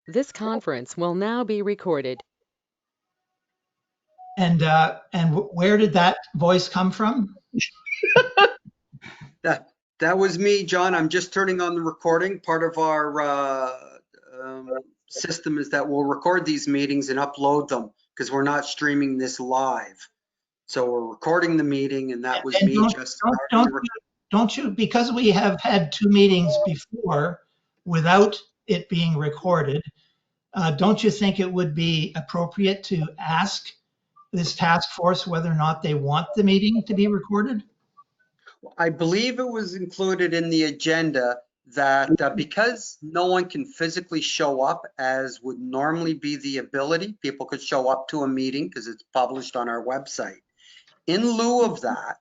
This conference will now be recorded. And where did that voice come from? That was me, John. I'm just turning on the recording. Part of our system is that we'll record these meetings and upload them because we're not streaming this live. So we're recording the meeting, and that was And me just starting the don't you, because we have had 2 meetings before without it being recorded, don't you think it would be appropriate to ask this task force whether or not they want the meeting to be recorded? I believe it was included in the agenda that because no one can physically show up as would normally be the ability, people could show up to a meeting because it's published on our website. In lieu of that,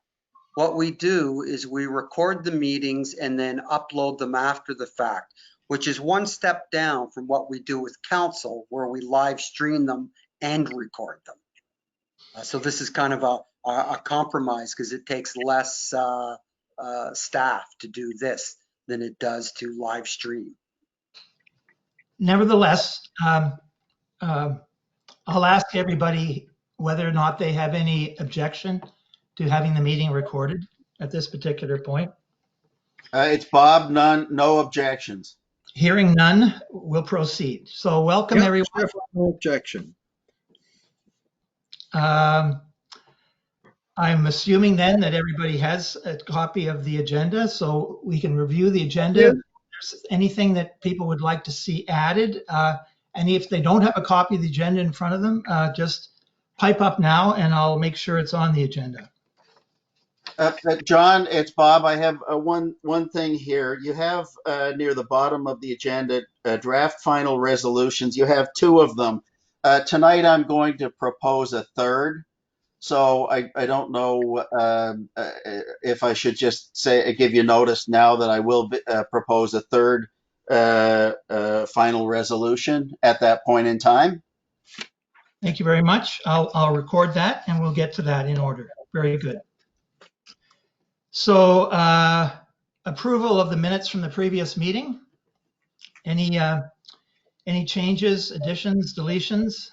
what we do is we record the meetings and then upload them after the fact, which is one step down from what we do with council, where we live stream them and record them. So this is kind of a compromise because it takes less staff to do this than it does to live stream. Nevertheless, I'll ask everybody whether or not they have any objection to having the meeting recorded at this particular point. It's Bob, no objections. Hearing none, we'll proceed. So welcome, Yep, everyone. no objection. I'm assuming then that everybody has a copy of the agenda, so we can review the agenda. Yeah. If there's anything that people would like to see added, and if they don't have a copy of the agenda in front of them, just pipe up now and I'll make sure it's on the agenda. John, it's Bob. I have one thing here. You have near the bottom of the agenda draft final resolutions. You have 2 of them. Tonight I'm going to propose a third. So I don't know if I should just give you notice now that I will propose a third final resolution at that point in time. Thank you very much. I'll record that and we'll get to that in order. Very good. So approval of the minutes from the previous meeting. Any changes, additions, deletions?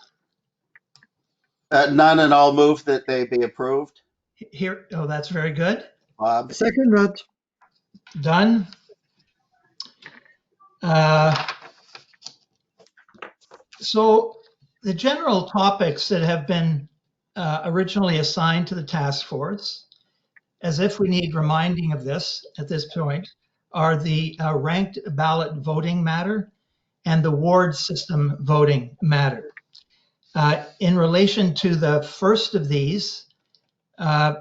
None, and I'll move that they be approved. Here, oh, that's very good. Bob? Second that. Done. So the general topics that have been originally assigned to the task force, as if we need reminding of this at this point, are the ranked ballot voting matter and the ward system voting matter. In relation to the first of these, I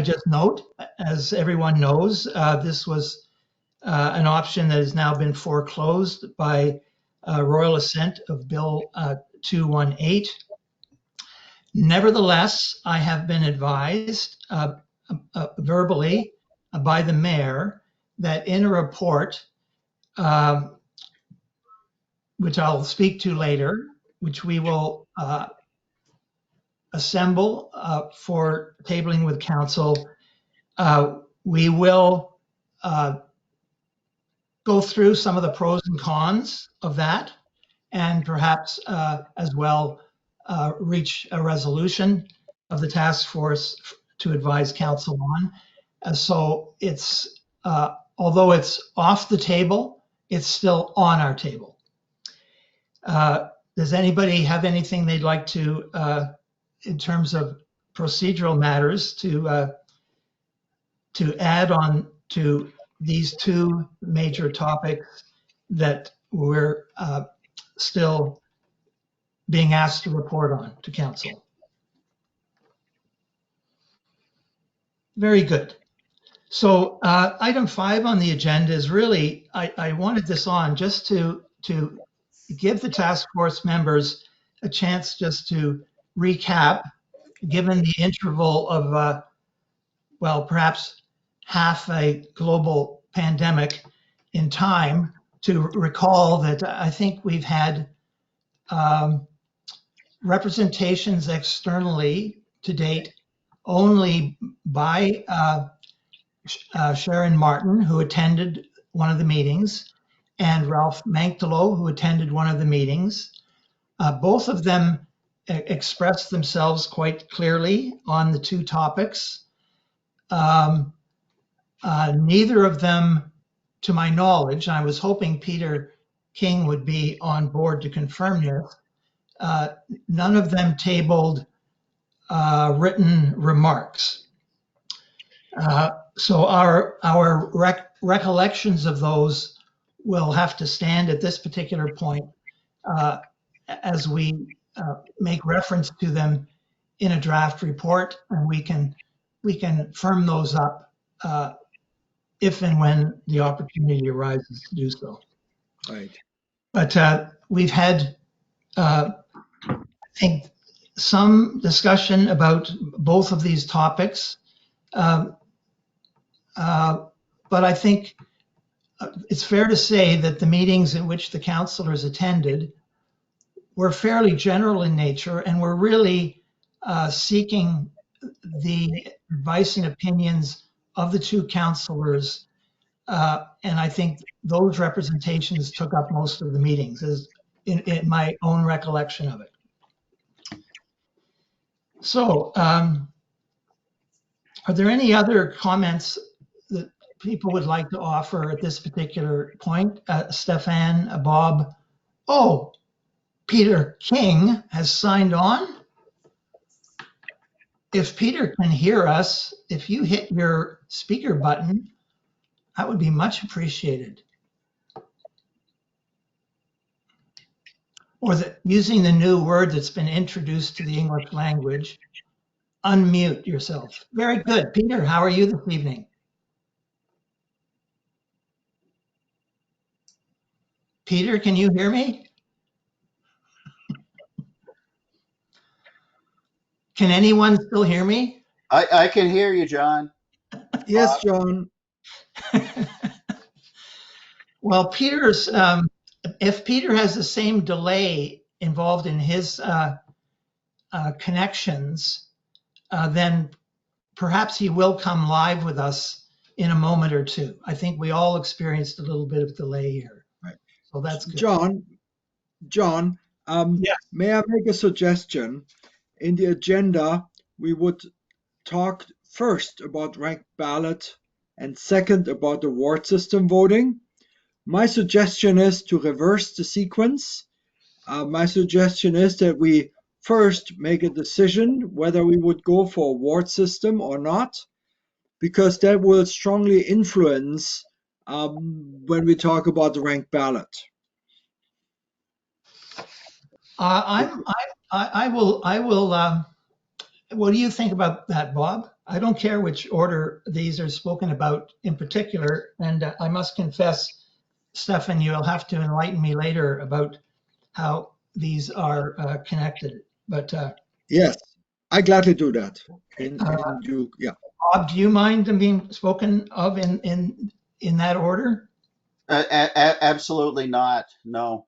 just note, as everyone knows, this was an option that has now been foreclosed by royal assent of Bill 218. Nevertheless, I have been advised verbally by the mayor that in a report, which I'll speak to later, which we will assemble for tabling with council, we will go through some of the pros and cons of that, and perhaps as well reach a resolution of the task force to advise council on. So it's, although it's off the table, it's still on our table. Does anybody have anything they'd like to, in terms of procedural matters, to add on to these 2 major topics that we're still being asked to report on to council? Very good. So item 5 on the agenda is really, I wanted this on just to give the task force members a chance just to recap, given the interval of, well, perhaps half a global pandemic in time, to recall that I think we've had representations externally to date only by Sharon Martin, who attended one of the meetings, and Ralph Manktolo, who attended one of the meetings. Both of them expressed themselves quite clearly on the two topics. Neither of them, to my knowledge, I was hoping Peter King would be on board to confirm this, none of them tabled written remarks. So our recollections of those will have to stand at this particular point as we make reference to them in a draft report, and we can firm those up if and when the opportunity arises to do so. Right. But we've had, I think, some discussion about both of these topics. But I think it's fair to say that the meetings in which the councillors attended were fairly general in nature, and were really seeking the advice and opinions of the two councillors. And I think those representations took up most of the meetings, as in my own recollection of it. So, are there any other comments that people would like to offer at this particular point? Stefan, Bob? Oh, Peter King has signed on. If Peter can hear us, if you hit your speaker button, that would be much appreciated. Or using the new word that's been introduced to the English language, unmute yourself. Very good. Peter, how are you this evening? Peter, can you hear me? Can anyone still hear me? I can hear you, John. Yes, John. Well, if Peter has the same delay involved in his connections, then perhaps he will come live with us in a moment or two. I think we all experienced a little bit of delay here. Right. So that's good. John, Yes. may I make a suggestion? In the agenda, we would talk first about ranked ballot and second about the ward system voting. My suggestion is to reverse the sequence. My suggestion is that we first make a decision whether we would go for a ward system or not, because that will strongly influence when we talk about the ranked ballot. I will. What do you think about that, Bob? I don't care which order these are spoken about in particular, and I must confess, Stefan, you'll have to enlighten me later about how these are connected. But Yes, I gladly do that. Yeah. Bob, do you mind them being spoken of in that order? Absolutely not. No.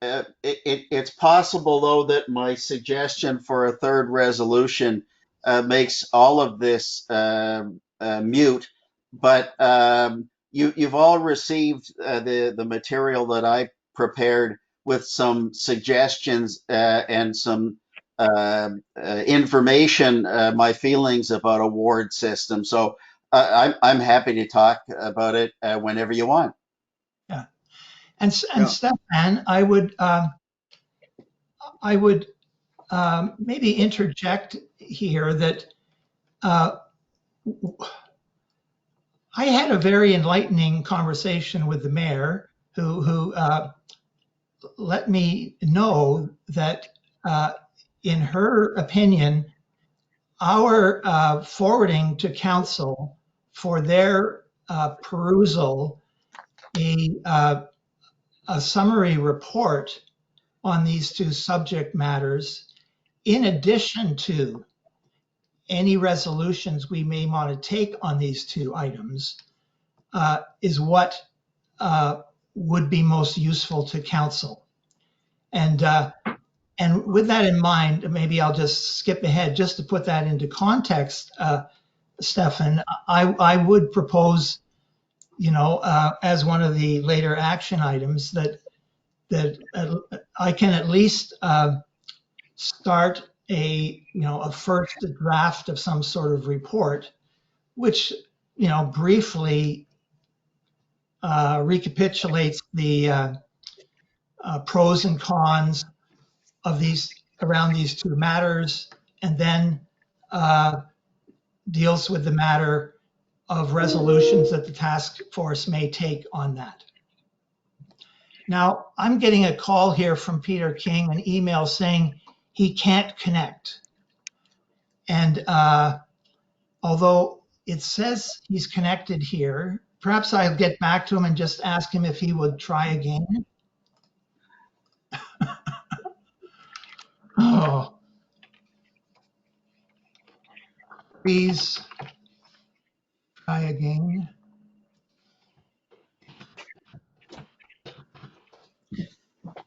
It's possible, though, that my suggestion for a third resolution makes all of this mute. But you've all received the material that I prepared with some suggestions and some information, my feelings about a ward system. So I'm happy to talk about it whenever you want. Yeah. And Yeah. Stefan, I would maybe interject here that I had a very enlightening conversation with the mayor, who let me know that, in her opinion, our forwarding to council for their perusal a summary report on these two subject matters, in addition to any resolutions we may want to take on these two items, is what would be most useful to council. And with that in mind, maybe I'll just skip ahead just to put that into context, Stefan. I would propose as one of the later action items that I can at least start a first draft of some sort of report, which briefly recapitulates the pros and cons of these around these two matters, and then deals with the matter of resolutions that the task force may take on that. Now, I'm getting a call here from Peter King, an email saying he can't connect. And although it says he's connected here, perhaps I'll get back to him and just ask him if he would try again. Oh, please try again.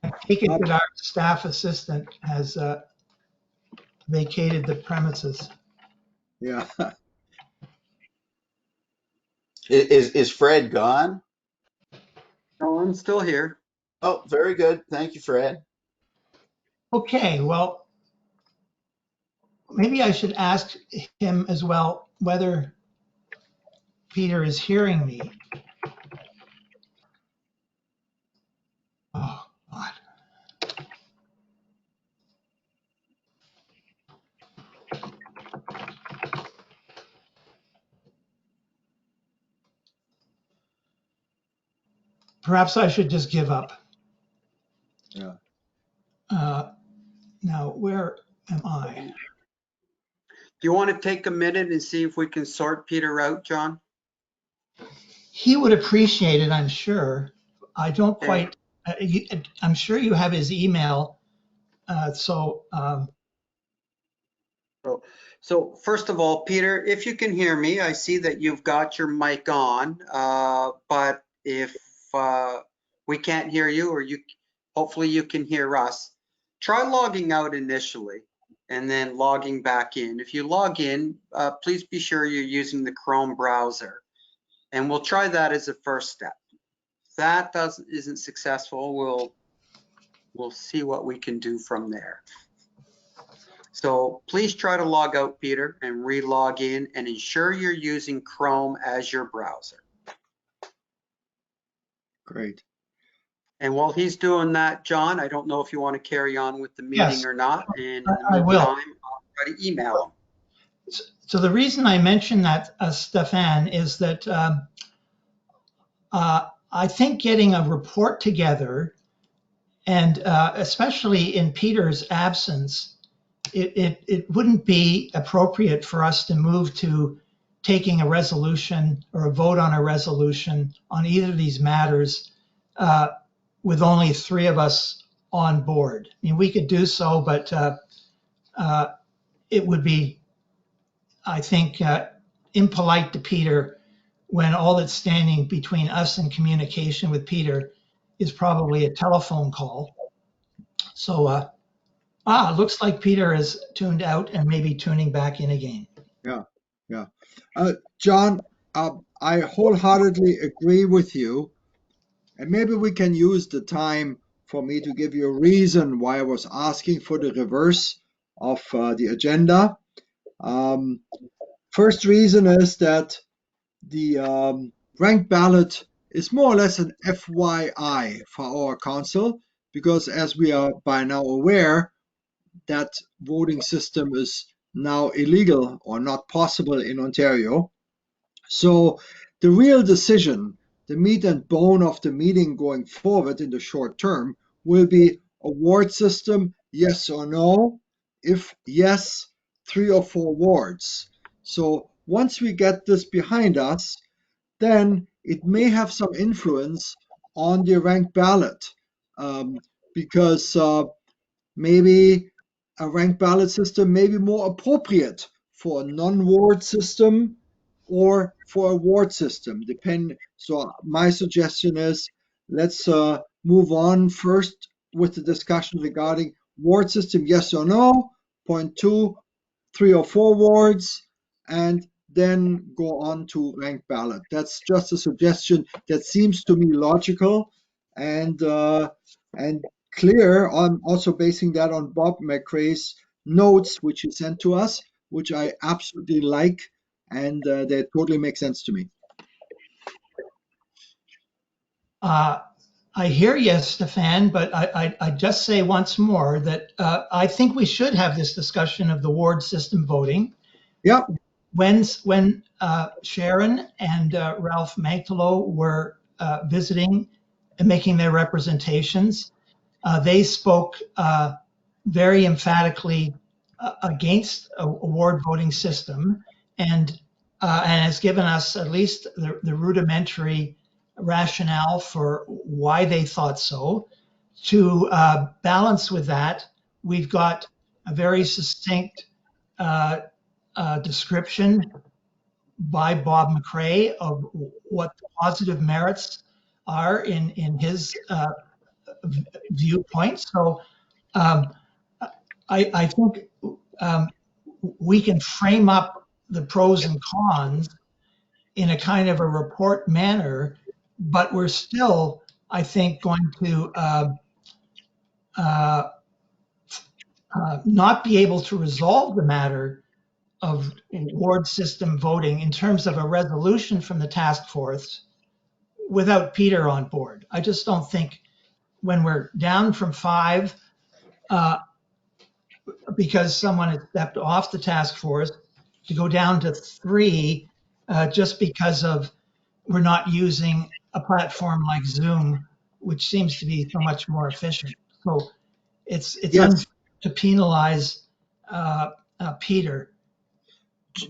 I take it that our staff assistant has vacated the premises. Yeah. Is Fred gone? No, I'm still here. Oh, very good. Thank you, Fred. Okay, well, maybe I should ask him as well whether Peter is hearing me. Oh, God. Perhaps I should just give up. Yeah. Now, where am I? Do you want to take a minute and see if we can sort Peter out, John? He would appreciate it, I'm sure. I don't Okay. quite, I'm sure you have his email. So, So first of all, Peter, if you can hear me, I see that you've got your mic on, but if we can't hear you, or hopefully you can hear us, try logging out initially and then logging back in. If you log in, please be sure you're using the Chrome browser, and we'll try that as a first step. If that isn't successful, we'll see what we can do from there. So please try to log out, Peter, and re-log in, and ensure you're using Chrome as your browser. Great. And while he's doing that, John, I don't know if you want to carry on with the meeting yes, or not. And in the I will. meantime, I'll try to email him. So the reason I mentioned that, Stefan, is that I think getting a report together, and especially in Peter's absence, it wouldn't be appropriate for us to move to taking a resolution or a vote on a resolution on either of these matters with only three of us on board. I mean, we could do so, but it would be, I think, impolite to Peter when all that's standing between us and communication with Peter is probably a telephone call. So, looks like Peter is tuned out and maybe tuning back in again. Yeah. Yeah. John, I wholeheartedly agree with you. And maybe we can use the time for me to give you a reason why I was asking for the reverse of the agenda. First reason is that the ranked ballot is more or less an FYI for our council, because as we are by now aware, that voting system is now illegal or not possible in Ontario. So the real decision, the meat and bone of the meeting going forward in the short term, will be a ward system, yes or no. If yes, 3 or 4 wards. So once we get this behind us, then it may have some influence on the ranked ballot, because maybe a ranked ballot system may be more appropriate for a non-ward system or for a ward system. So my suggestion is, let's move on first with the discussion regarding ward system, yes or no. Point 2, 3 or 4 wards, and then go on to ranked ballot. That's just a suggestion that seems to me logical and clear. I'm also basing that on Bob McRae's notes, which he sent to us, which I absolutely like, and they totally make sense to me. I hear you, Stefan, but I just say once more that I think we should have this discussion of the ward system voting. Yeah, When Sharon and Ralph Mantelo were visiting and making their representations, they spoke very emphatically against a ward voting system, and has given us at least the rudimentary rationale for why they thought so. To balance with that, we've got a very succinct description by Bob McRae of what the positive merits are in his viewpoint. So um, I think we can frame up the pros and cons in a kind of a report manner, but we're still, I think, going to uh, not be able to resolve the matter of ward system voting in terms of a resolution from the task force without Peter on board. I just don't think when we're down from 5, because someone has stepped off the task force, to go down to 3 just because of we're not using a platform like Zoom, which seems to be so much more efficient. So it's yes. unfair to penalize Peter.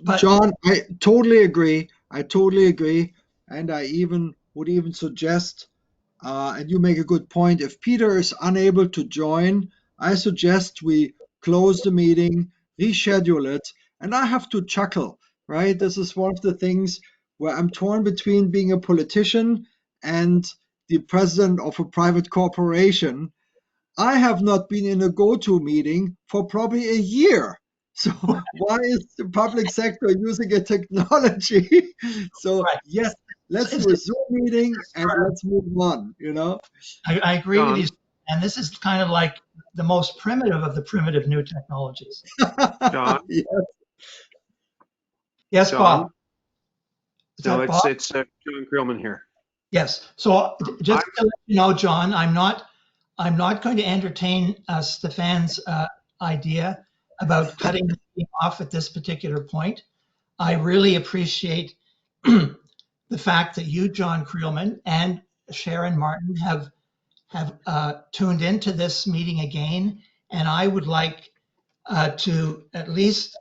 But John, I totally agree. I totally agree. And I even would even suggest, and you make a good point, if Peter is unable to join, I suggest we close the meeting, reschedule it. And I have to chuckle, right? This is one of the things where I'm torn between being a politician and the president of a private corporation. I have not been in a go-to meeting for probably a year. So why is the public sector using a technology? So right, yes, let's it's, do a Zoom meeting and let's move on, you know? I agree with you. John, And this is kind of like the most primitive of the primitive new technologies. John, Yeah. Yes, Bob. John. Is No, that Bob? it's John Creelman here. Yes. So I just to let you know, John, I'm not going to entertain Stefan's idea about cutting the meeting off at this particular point. I really appreciate the fact that you, John Creelman, and Sharon Martin have tuned into this meeting again, and I would like to at least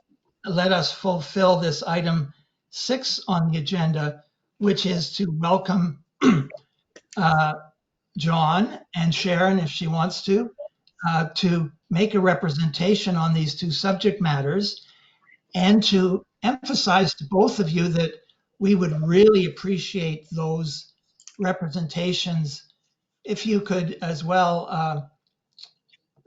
let us fulfill this item 6 on the agenda, which is to welcome uh, John and Sharon, if she wants to make a representation on these 2 subject matters, and to emphasize to both of you that we would really appreciate those representations if you could as well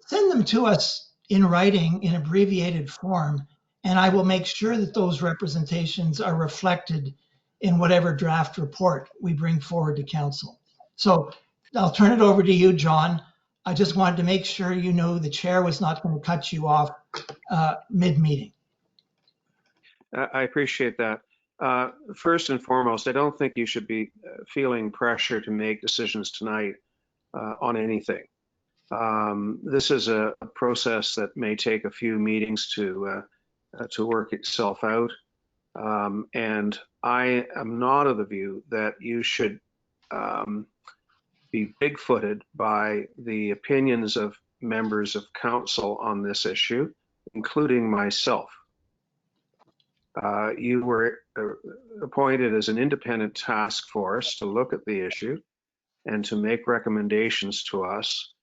send them to us in writing in abbreviated form, and I will make sure that those representations are reflected in whatever draft report we bring forward to council. So I'll turn it over to you, John. I just wanted to make sure you know the chair was not going to cut you off mid-meeting. I appreciate that. First and foremost, I don't think you should be feeling pressure to make decisions tonight on anything. This is a process that may take a few meetings to work itself out. And I am not of the view that you should be big-footed by the opinions of members of council on this issue, including myself. You were appointed as an independent task force to look at the issue and to make recommendations to us.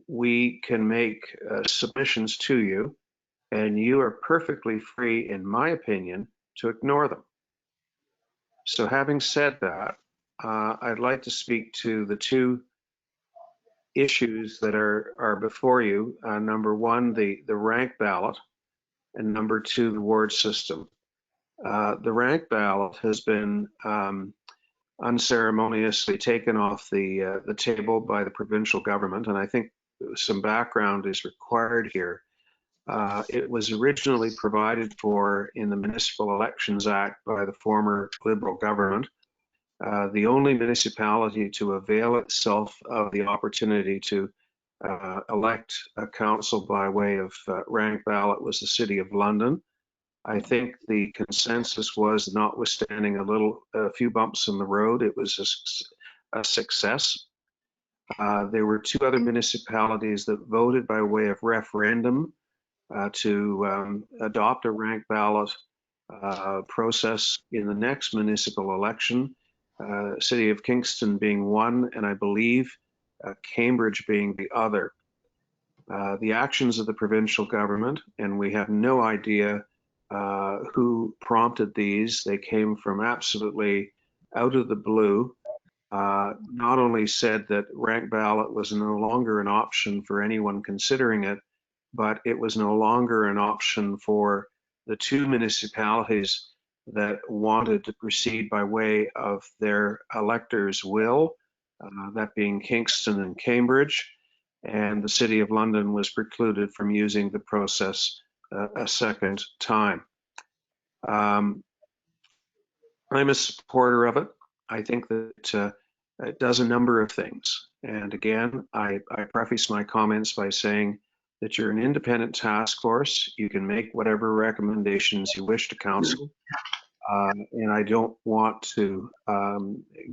We can make submissions to you, and you are perfectly free, in my opinion, to ignore them. So having said that, I'd like to speak to the 2 issues that are before you. Number 1, the rank ballot, and number 2, the ward system. The rank ballot has been unceremoniously taken off the table by the provincial government, and I think some background is required here. It was originally provided for in the Municipal Elections Act by the former Liberal government. The only municipality to avail itself of the opportunity to elect a council by way of rank ballot was the City of London. I think the consensus was, notwithstanding a few bumps in the road, it was a success. There were two other municipalities that voted by way of referendum to adopt a rank ballot process in the next municipal election, City of Kingston being one, and I believe Cambridge being the other. The actions of the provincial government, and we have no idea who prompted these. They came from absolutely out of the blue. Not only said that rank ballot was no longer an option for anyone considering it, but it was no longer an option for the two municipalities that wanted to proceed by way of their electors' will, that being Kingston and Cambridge, and the City of London was precluded from using the process a second time. I'm a supporter of it. I think that it does a number of things. And again, I preface my comments by saying that you're an independent task force. You can make whatever recommendations you wish to council. And I don't want to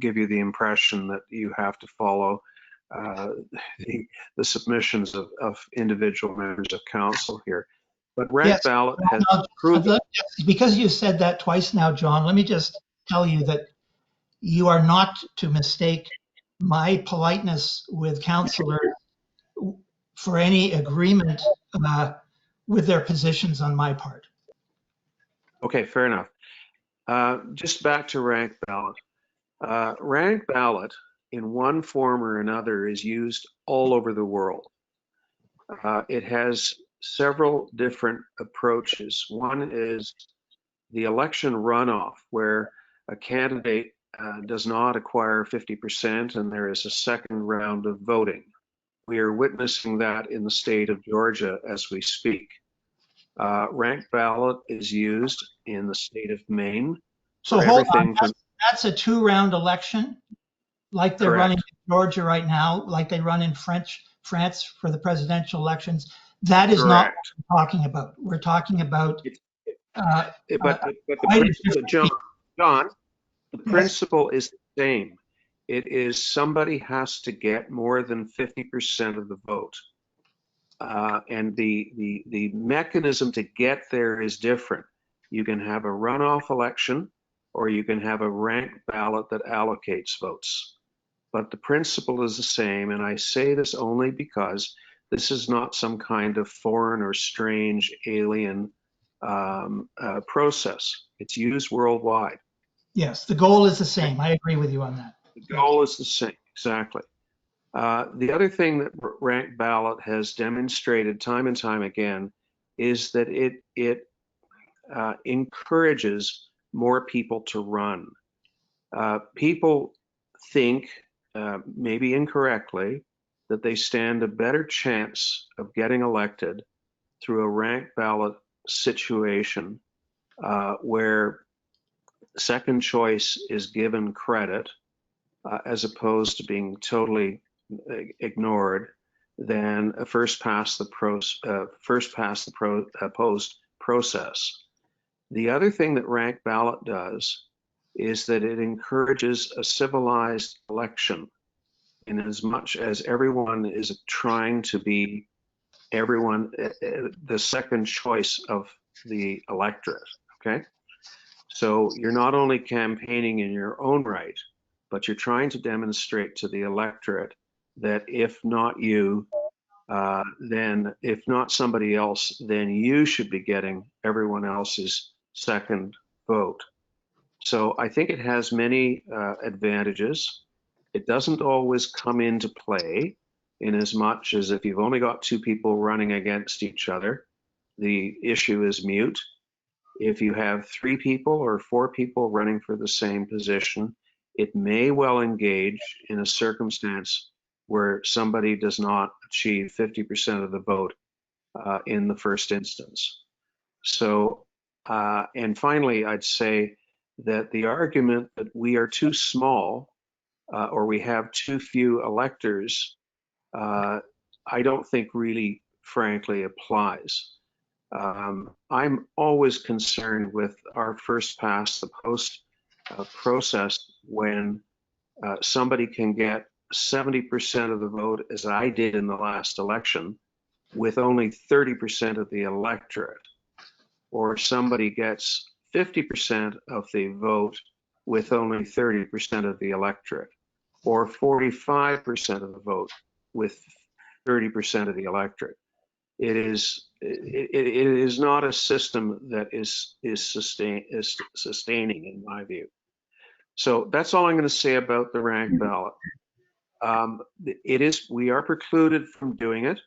give you the impression that you have to follow the submissions of individual members of council here. But rank Yes. ballot has Now, proven. because you said that twice now, John, let me just tell you that you are not to mistake my politeness with councillors for any agreement with their positions on my part. Okay, fair enough. Just back to rank ballot. Rank ballot in one form or another is used all over the world. It has several different approaches. One is the election runoff, where a candidate does not acquire 50% and there is a second round of voting. We are witnessing that in the state of Georgia as we speak. Rank ballot is used in the state of Maine. So hold on, that's a two-round election, like they're running in Georgia right now, like they run in France for the presidential elections. That is not what we're talking about. We're talking about. John, the principle is the same. It is somebody has to get more than 50% of the vote. And the mechanism to get there is different. You can have a runoff election, or you can have a ranked ballot that allocates votes. But the principle is the same, and I say this only because this is not some kind of foreign or strange alien process. It's used worldwide. Yes, the goal is the same. I agree with you on that. The goal is the same, exactly. The other thing that ranked ballot has demonstrated time and time again is that it encourages more people to run. People think, maybe incorrectly, that they stand a better chance of getting elected through a ranked ballot situation where second choice is given credit as opposed to being totally ignored than a first past the post process. The other thing that ranked ballot does is that it encourages a civilized election, in as much as everyone is trying to be the second choice of the electorate. Okay, so you're not only campaigning in your own right, but you're trying to demonstrate to the electorate that if not you, then if not somebody else, then you should be getting everyone else's second vote. So I think it has many advantages. It doesn't always come into play in as much as if you've only got two people running against each other, the issue is mute. If you have 3 people or 4 people running for the same position, it may well engage in a circumstance where somebody does not achieve 50% of the vote in the first instance. So, and finally, I'd say that the argument that we are too small or we have too few electors, I don't think really, frankly, applies. I'm always concerned with our first past the post process when somebody can get 70% of the vote, as I did in the last election, with only 30% of the electorate, or somebody gets 50% of the vote with only 30% of the electorate, or 45% of the vote with 30% of the electorate. It is not a system that is sustaining in my view. So that's all I'm going to say about the ranked ballot. We are precluded from doing it,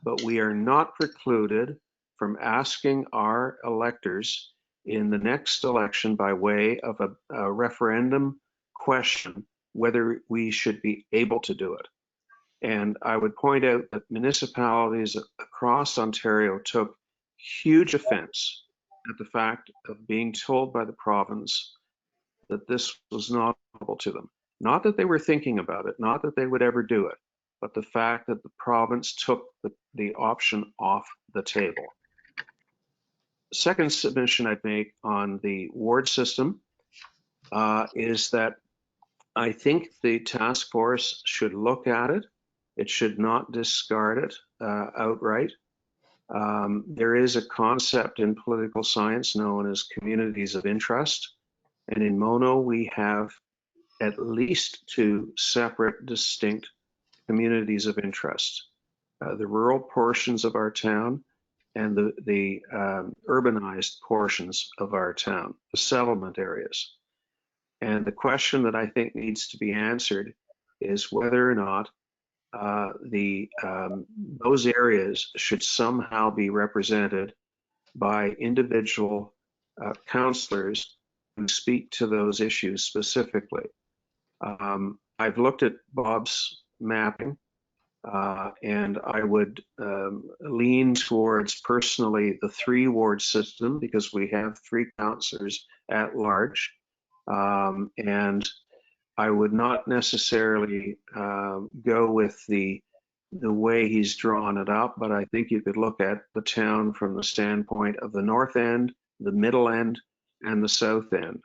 but we are not precluded from asking our electors in the next election by way of a referendum question whether we should be able to do it. And I would point out that municipalities across Ontario took huge offense at the fact of being told by the province that this was not available to them. Not that they were thinking about it, not that they would ever do it, but the fact that the province took the option off the table. Second submission I'd make on the ward system is that I think the task force should look at it. It should not discard it outright. There is a concept in political science known as communities of interest. And in Mono, we have at least 2 separate, distinct communities of interest. The rural portions of our town and the urbanized portions of our town, the settlement areas. And the question that I think needs to be answered is whether or not those areas should somehow be represented by individual councillors who speak to those issues specifically. I've looked at Bob's mapping, and I would lean towards personally the 3-ward system because we have 3 councillors at large, and I would not necessarily go with the way he's drawn it up, but I think you could look at the town from the standpoint of the north end, the middle end, and the south end.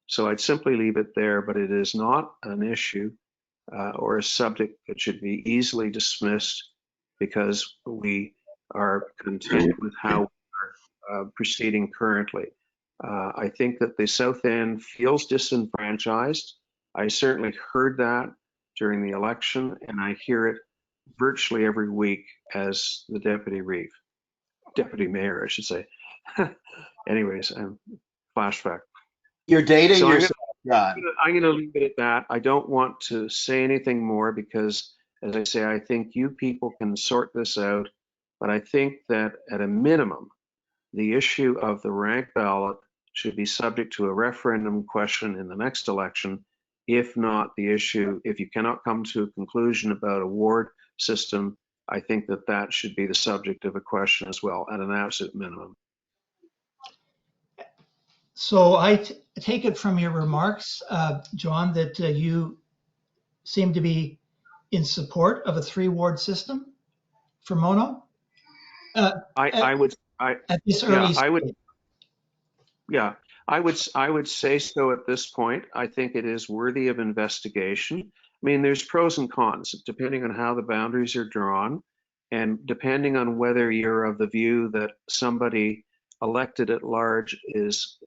So I'd simply leave it there, but it is not an issue or a subject that should be easily dismissed because we are content with how we are proceeding currently. I think that the south end feels disenfranchised. I certainly heard that during the election, and I hear it virtually every week as the deputy mayor, I should say. Anyways, flashback. You're dating So yourself, John. I'm going to leave it at that. I don't want to say anything more because, as I say, I think you people can sort this out. But I think that at a minimum, the issue of the ranked ballot should be subject to a referendum question in the next election. If not the issue, if you cannot come to a conclusion about a ward system, I think that that should be the subject of a question as well at an absolute minimum. So I take it from your remarks, John, that you seem to be in support of a 3-ward system for Mono? I would say so at this point. I think it is worthy of investigation. I mean, there's pros and cons depending on how the boundaries are drawn and depending on whether you're of the view that somebody elected at large is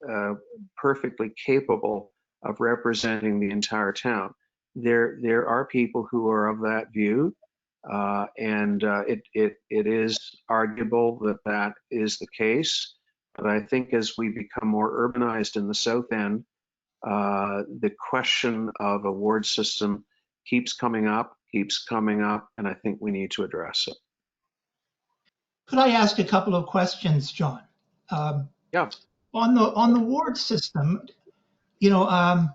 perfectly capable of representing the entire town. There are people who are of that view, and it is arguable that that is the case. But I think as we become more urbanized in the south end, the question of a ward system keeps coming up, and I think we need to address it. Could I ask a couple of questions, John? Yeah. On the ward system, you know, I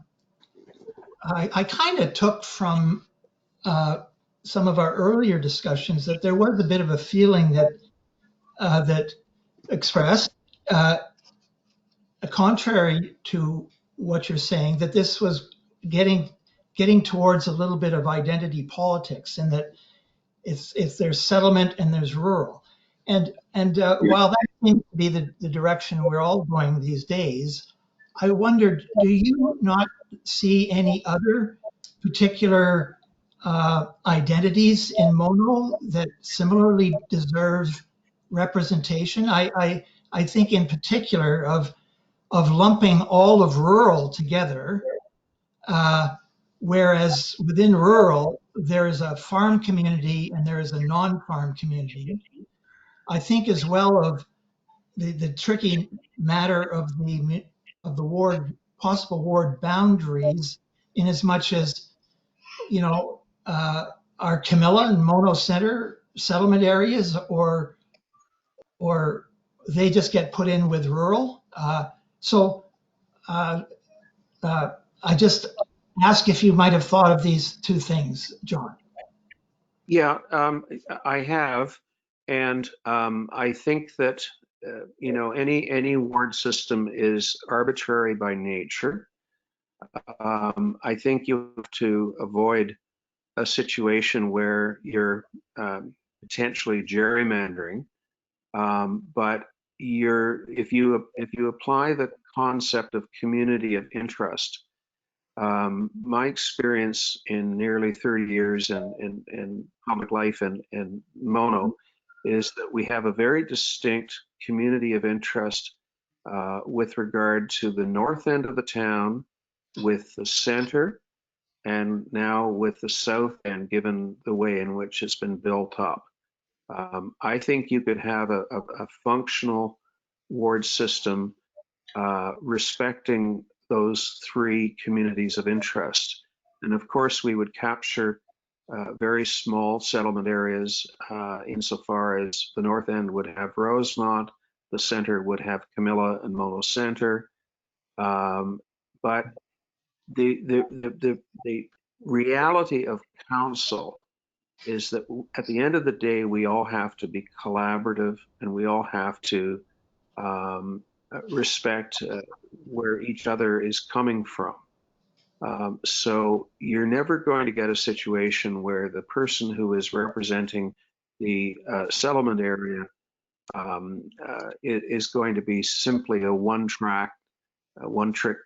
kind of took from some of our earlier discussions that there was a bit of a feeling that expressed, uh, contrary to what you're saying, that this was getting towards a little bit of identity politics, and that it's there's settlement and there's rural, and while that seems to be the direction we're all going these days, I wondered, do you not see any other particular identities in Mono that similarly deserve representation? I think in particular of lumping all of rural together, uh, whereas within rural, there is a farm community and there is a non-farm community. I think as well of the tricky matter of the ward, possible ward boundaries, in as much as, you know, are Camilla and Mono Center settlement areas, or they just get put in with rural. So uh, uh, I just ask if you might have thought of these two things, John. Yeah, I have, and I think that any ward system is arbitrary by nature. I think you have to avoid a situation where you're potentially gerrymandering, but if you apply the concept of community of interest. My experience in nearly 30 years in public life and Mono is that we have a very distinct community of interest with regard to the north end of the town, with the center, and now with the south end, given the way in which it's been built up. I think you could have a functional ward system respecting those three communities of interest. And of course, we would capture very small settlement areas insofar as the north end would have Rosemont, the center would have Camilla and Mono Center. But the reality of council is that at the end of the day, we all have to be collaborative, and we all have to respect where each other is coming from. So you're never going to get a situation where the person who is representing the settlement area is going to be simply a one-trick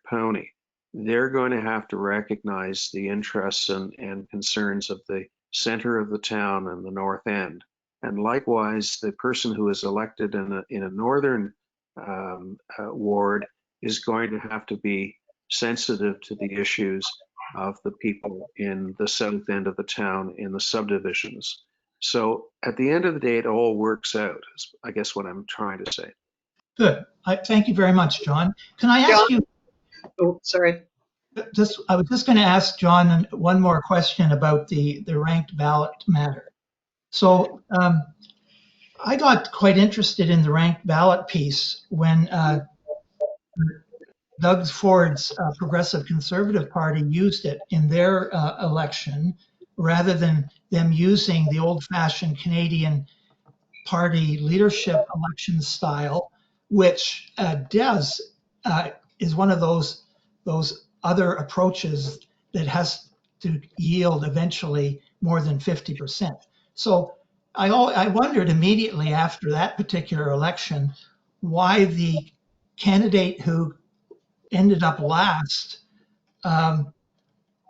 pony. They're going to have to recognize the interests and concerns of the center of the town and the north end. And likewise, the person who is elected in a northern ward is going to have to be sensitive to the issues of the people in the south end of the town in the subdivisions. So at the end of the day, it all works out, is I guess what I'm trying to say. Good. Thank you very much, John. Can I ask John? you, Oh, sorry. I was just going to ask John one more question about the ranked ballot matter. So I got quite interested in the ranked ballot piece when Doug Ford's Progressive Conservative Party used it in their election, rather than them using the old-fashioned Canadian party leadership election style, which is one of those other approaches that has to yield eventually more than 50%. So I wondered immediately after that particular election why the candidate who ended up last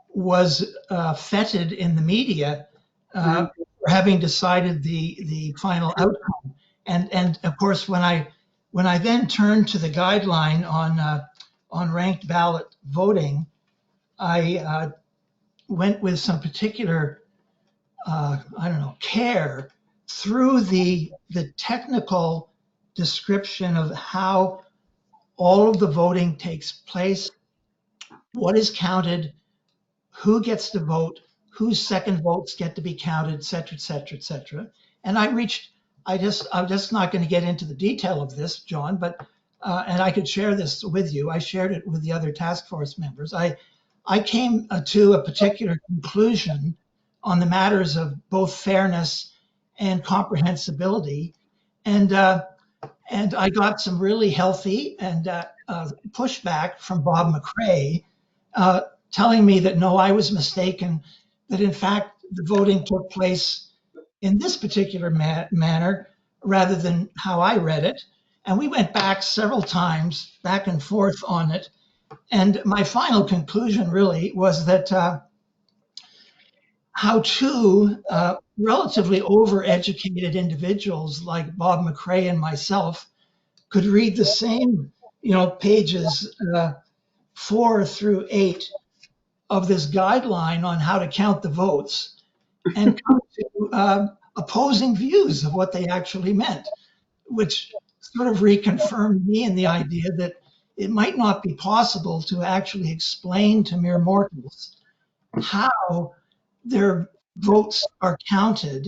was feted in the media for having decided the final outcome. And of course, when I then turned to the guideline on ranked ballot voting, I went with some particular care through the technical description of how all of the voting takes place, what is counted, who gets to vote, whose second votes get to be counted, et cetera, et cetera, et cetera. And I'm just not going to get into the detail of this, John, but and I could share this with you. I shared it with the other task force members. I came to a particular conclusion on the matters of both fairness and comprehensibility, and I got some really healthy and pushback from Bob McRae, telling me that no, I was mistaken, that in fact the voting took place in this particular manner rather than how I read it. And we went back several times, back and forth on it. And my final conclusion really was that how two relatively overeducated individuals like Bob McRae and myself could read the same, pages 4 through 8 of this guideline on how to count the votes and come to opposing views of what they actually meant, which sort of reconfirmed me in the idea that it might not be possible to actually explain to mere mortals how their votes are counted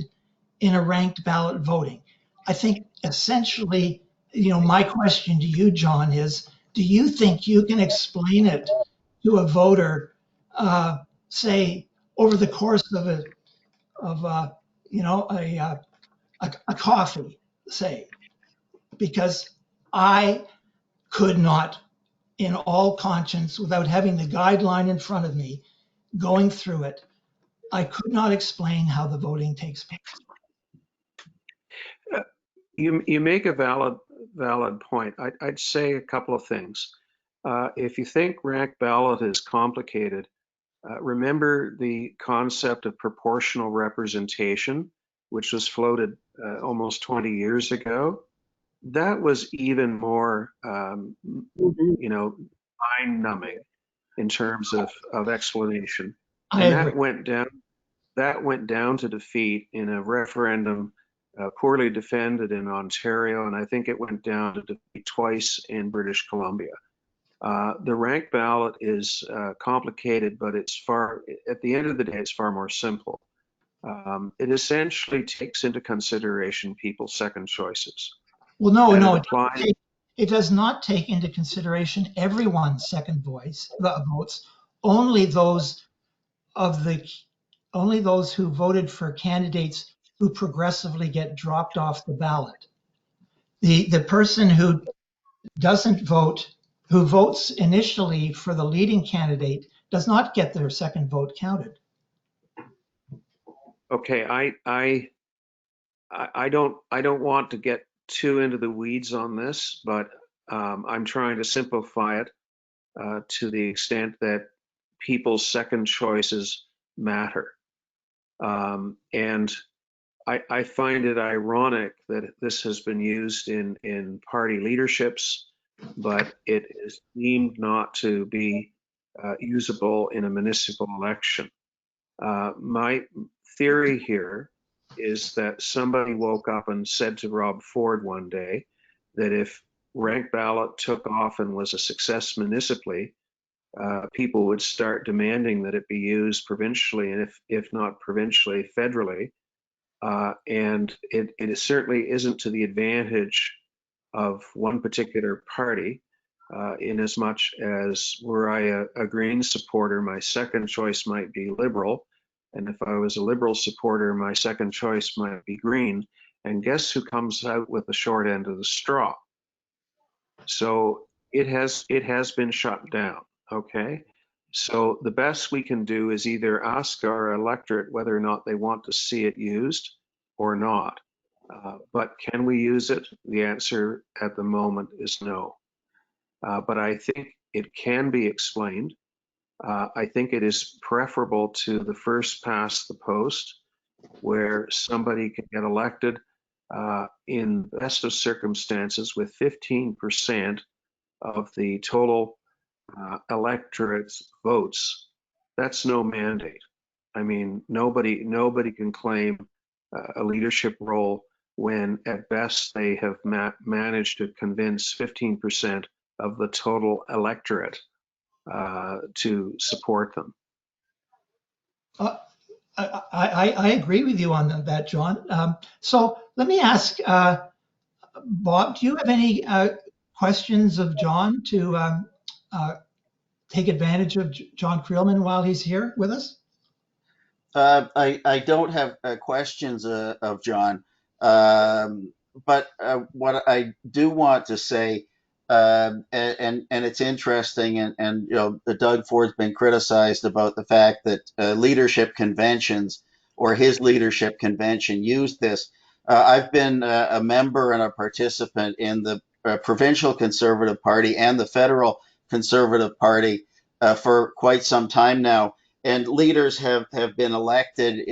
in a ranked ballot voting. I think essentially, my question to you, John, is do you think you can explain it to a voter, say, over the course of a coffee, say? Because I could not, in all conscience, without having the guideline in front of me, going through it, I could not explain how the voting takes place. You make a valid point. I'd say a couple of things. If you think ranked ballot is complicated, remember the concept of proportional representation, which was floated almost 20 years ago. That was even more, mind-numbing in terms of explanation. I And agree. that went down to defeat in a referendum poorly defended in Ontario, and I think it went down to defeat twice in British Columbia. The ranked ballot is complicated, but at the end of the day, it's far more simple. It essentially takes into consideration people's second choices. Well, no, And no, it does not take into consideration everyone's second votes, only those of the only those who voted for candidates who progressively get dropped off the ballot. The person who doesn't vote, who votes initially for the leading candidate, does not get their second vote counted. Okay, I don't want to get too into the weeds on this, but I'm trying to simplify it to the extent that people's second choices matter. And I find it ironic that this has been used in party leaderships, but it is deemed not to be usable in a municipal election. My theory here is that somebody woke up and said to Rob Ford one day that if ranked ballot took off and was a success municipally, people would start demanding that it be used provincially, and if not provincially, federally. And it certainly isn't to the advantage of one particular party, in as much as were I a Green supporter, my second choice might be Liberal. And if I was a Liberal supporter, my second choice might be Green. And guess who comes out with the short end of the straw? So it has been shut down. Okay. So the best we can do is either ask our electorate whether or not they want to see it used or not. But can we use it? The answer at the moment is no. But I think it can be explained. I think it is preferable to the first past the post, where somebody can get elected in best of circumstances with 15% of the total electorate's votes. That's no mandate. I mean, nobody can claim a leadership role when at best they have managed to convince 15% of the total electorate to support them. I agree with you on that, John. So let me ask, Bob, do you have any questions of John to take advantage of John Creelman while he's here with us? I don't have questions of John, but what I do want to say, and it's interesting, and you know, Doug Ford's been criticized about the fact that leadership conventions or his leadership convention used this. I've been a member and a participant in the provincial Conservative Party and the federal Conservative Party for quite some time now, and leaders have been elected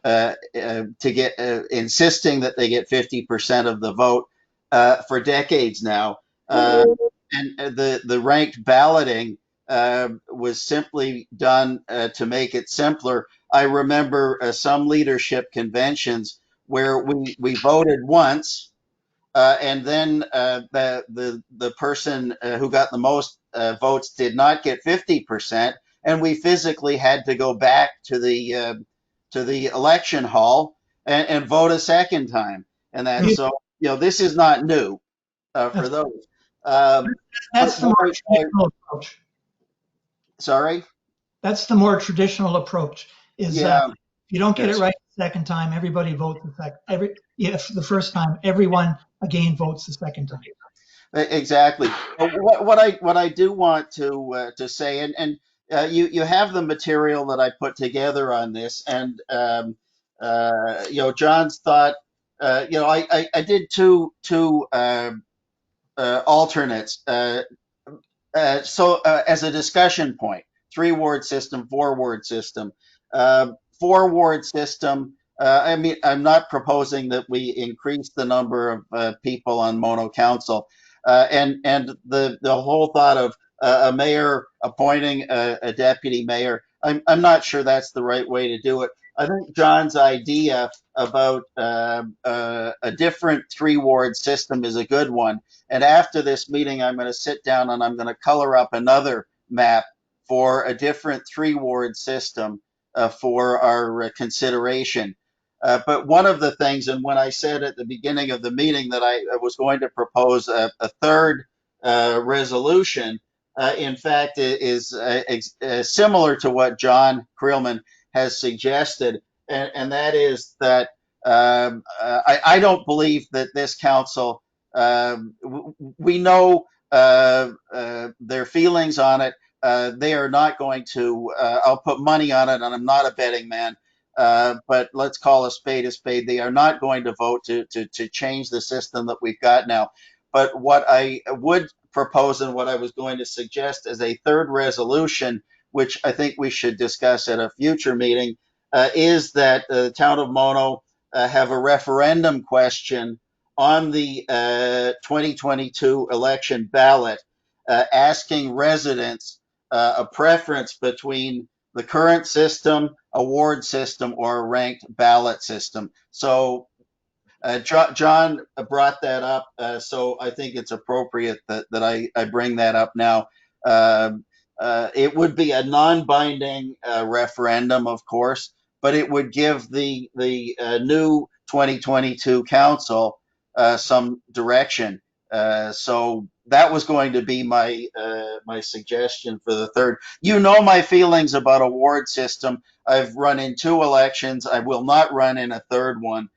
to get insisting that they get 50% of the vote for decades now. And the ranked balloting was simply done to make it simpler. I remember some leadership conventions where we voted once, and then the person who got the most votes did not get 50%, and we physically had to go back to the election hall and vote a second time. And that, so you know, this is not new for those. That's the what more traditional approach. Sorry? That's the more traditional approach. Is Yeah. if you don't get it Yes. right the second time, everybody votes the second. If the first time, everyone again votes the second time. Exactly. What I do want to say, and you have the material that I put together on this, and you know, John's thought. You know, I did two alternates. As a discussion point, 3-ward system, 4-ward system. 4-ward system, I mean, I'm not proposing that we increase the number of people on Mono Council. And the whole thought of a mayor appointing a deputy mayor, I'm not sure that's the right way to do it. I think John's idea about a different 3-ward system is a good one. And after this meeting, I'm going to sit down and I'm going to color up another map for a different 3-ward system for our consideration. But one of the things, and when I said at the beginning of the meeting that I was going to propose a third resolution, in fact, is similar to what John Creelman has suggested, and that is that I don't believe that this council, we know their feelings on it. They are not going to, I'll put money on it, and I'm not a betting man, but let's call a spade a spade. They are not going to vote to change the system that we've got now. But what I would propose and what I was going to suggest as a third resolution, which I think we should discuss at a future meeting, is that the town of Mono have a referendum question on the 2022 election ballot, asking residents a preference between the current system, a ward system, or a ranked ballot system. So John brought that up, so I think it's appropriate that I bring that up now. It would be a non-binding referendum, of course, but it would give the new 2022 council some direction. So that was going to be my suggestion for the third. You know my feelings about a ward system. I've run in 2 elections. I will not run in a third one.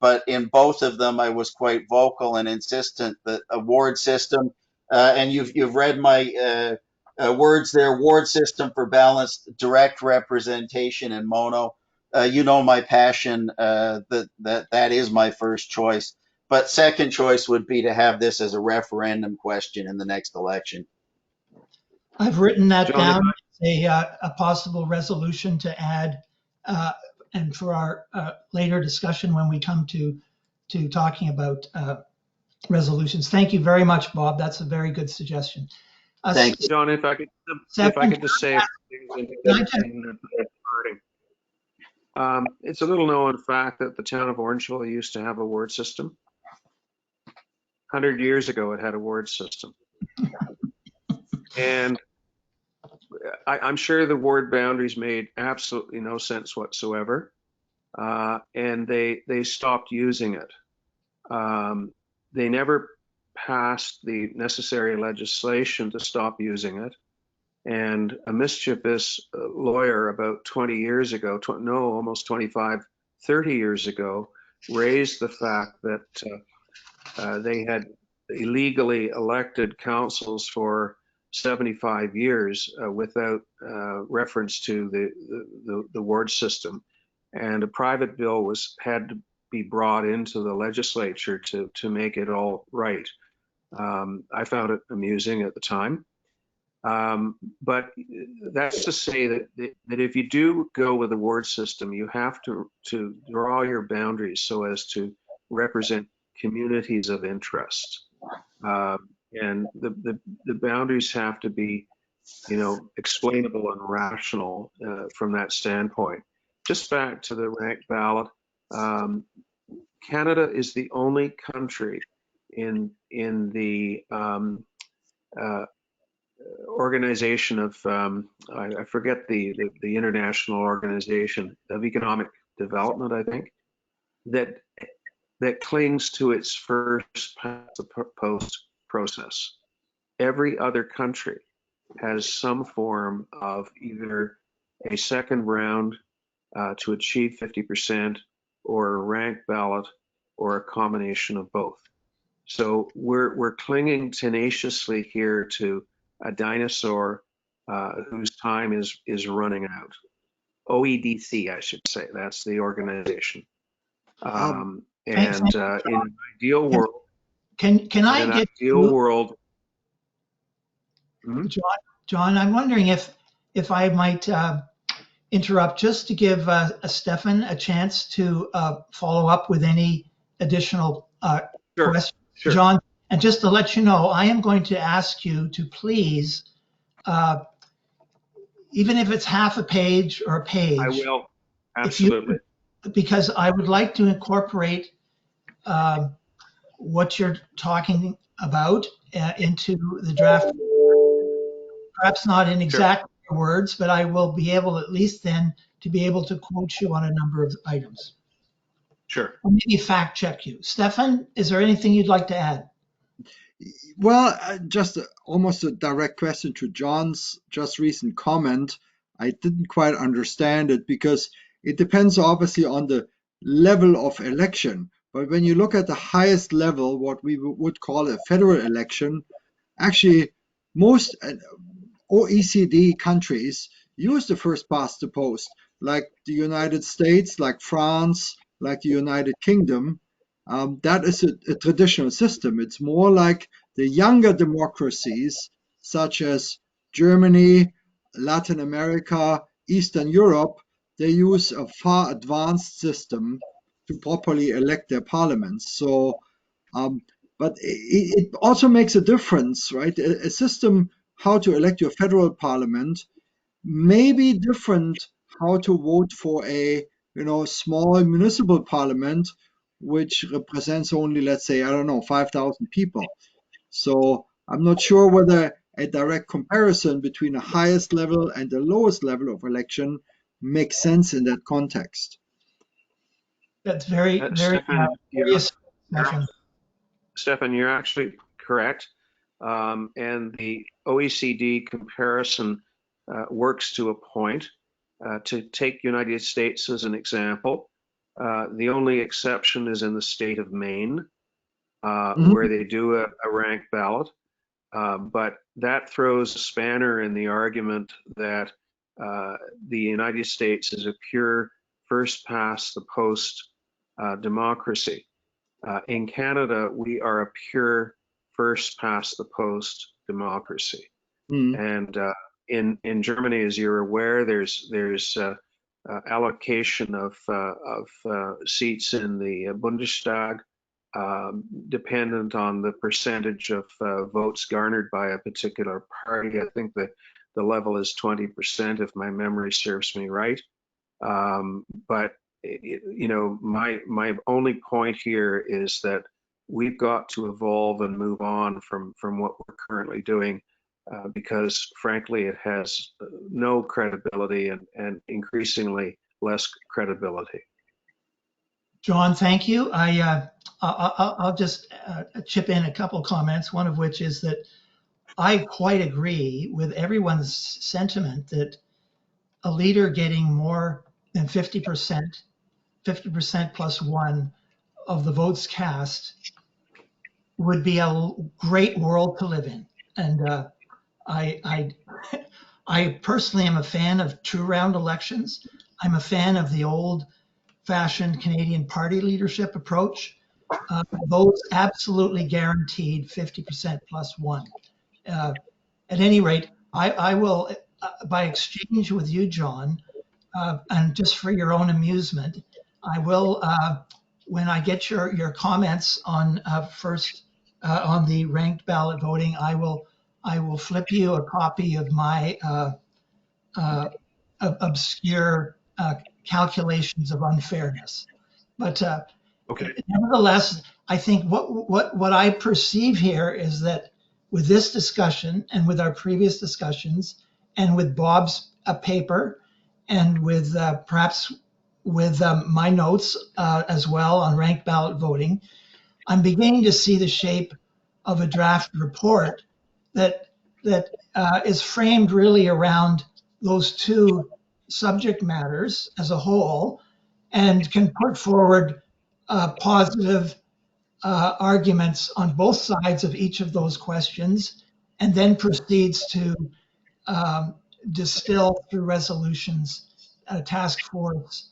But in both of them, I was quite vocal and insistent that a ward system, and you've read my words there, ward system for balanced direct representation in Mono. You know my passion, that is my first choice. But second choice would be to have this as a referendum question in the next election. I've written that John, down as a possible resolution to add, and for our later discussion when we come to talking about resolutions. Thank you very much, Bob. That's a very good suggestion. Thank you. John, if I could just say a few things in parting. It's a little known fact that the town of Orangeville used to have a ward system. 100 years ago, it had a ward system. And I'm sure the ward boundaries made absolutely no sense whatsoever. And they stopped using it. They never passed the necessary legislation to stop using it. And a mischievous lawyer about 20 years ago, almost 25, 30 years ago, raised the fact that they had illegally elected councils for 75 years without reference to the ward system. And a private bill had to be brought into the legislature to make it all right. I found it amusing at the time. But that's to say that if you do go with the ward system, you have to draw your boundaries so as to represent communities of interest. And the boundaries have to be, explainable and rational from that standpoint. Just back to the ranked ballot, Canada is the only country in the organization of I forget the International Organization of Economic Development, I think, that clings to its first past the post process. Every other country has some form of either a second round to achieve 50% or a ranked ballot or a combination of both. So we're clinging tenaciously here to a dinosaur whose time is running out. OEDC, I should say. That's the organization. And in an ideal world, can I get ideal world, John, I'm wondering if I might interrupt just to give Stefan a chance to follow up with any additional questions. Sure. John, and just to let you know, I am going to ask you to please, even if it's half a page or a page. I will, absolutely. Because I would like to incorporate what you're talking about into the draft. Perhaps not in exact words, but I will be able at least then to be able to quote you on a number of items. Sure. Or maybe fact check you. Stefan, is there anything you'd like to add? Well, just almost a direct question to John's just recent comment. I didn't quite understand it because it depends obviously on the level of election. But when you look at the highest level, what we would call a federal election, actually most OECD countries use the first past the post, like the United States, like France, like the United Kingdom. That is a traditional system. It's more like the younger democracies, such as Germany, Latin America, Eastern Europe. They use a far advanced system to properly elect their parliaments. So, but it also makes a difference, right? A system how to elect your federal parliament may be different how to vote for a small municipal parliament which represents only, let's say, I don't know, 5,000 people. So I'm not sure whether a direct comparison between the highest level and the lowest level of election makes sense in that context. That's very, very Stefan, you're actually correct. And the OECD comparison works to a point. To take United States as an example, the only exception is in the state of Maine, where they do a ranked ballot. But that throws a spanner in the argument that the United States is a pure first past the post democracy. In Canada, we are a pure first past the post democracy. And in Germany, as you're aware, there's allocation of seats in the Bundestag dependent on the percentage of votes garnered by a particular party. I think that the level is 20%, if my memory serves me right. But my only point here is that we've got to evolve and move on from what we're currently doing because, frankly, it has no credibility and increasingly less credibility. John, thank you. I'll just chip in a couple comments, one of which is that I quite agree with everyone's sentiment that a leader getting more than 50%, 50% plus one of the votes cast would be a great world to live in. And I I personally am a fan of two-round elections. I'm a fan of the old-fashioned Canadian party leadership approach. Those absolutely guaranteed 50% plus one. Uh, at any rate, I will, by exchange with you, John, and just for your own amusement, I will, when I get your comments on first on the ranked ballot voting, I will flip you a copy of my uh, obscure calculations of unfairness. But Okay. nevertheless, I think what I perceive here is that with this discussion and with our previous discussions and with Bob's paper and with perhaps with my notes as well on ranked ballot voting, I'm beginning to see the shape of a draft report that is framed really around those two subject matters as a whole and can put forward positive arguments on both sides of each of those questions, and then proceeds to um, distill through resolutions, task force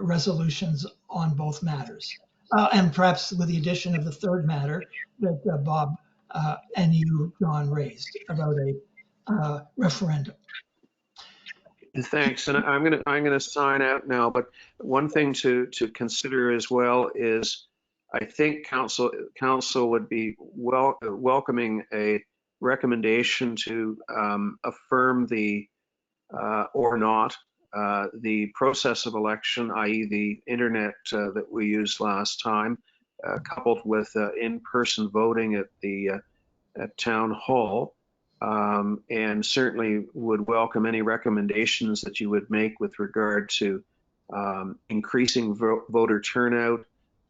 resolutions on both matters. And perhaps with the addition of the third matter that Bob and you, John, raised about a referendum. Thanks, and I'm gonna sign out now. But one thing to consider as well is, I think council would be welcoming a recommendation to affirm the or not the process of election, i.e., the internet that we used last time, coupled with in-person voting at the at town hall. And certainly would welcome any recommendations that you would make with regard to increasing voter turnout,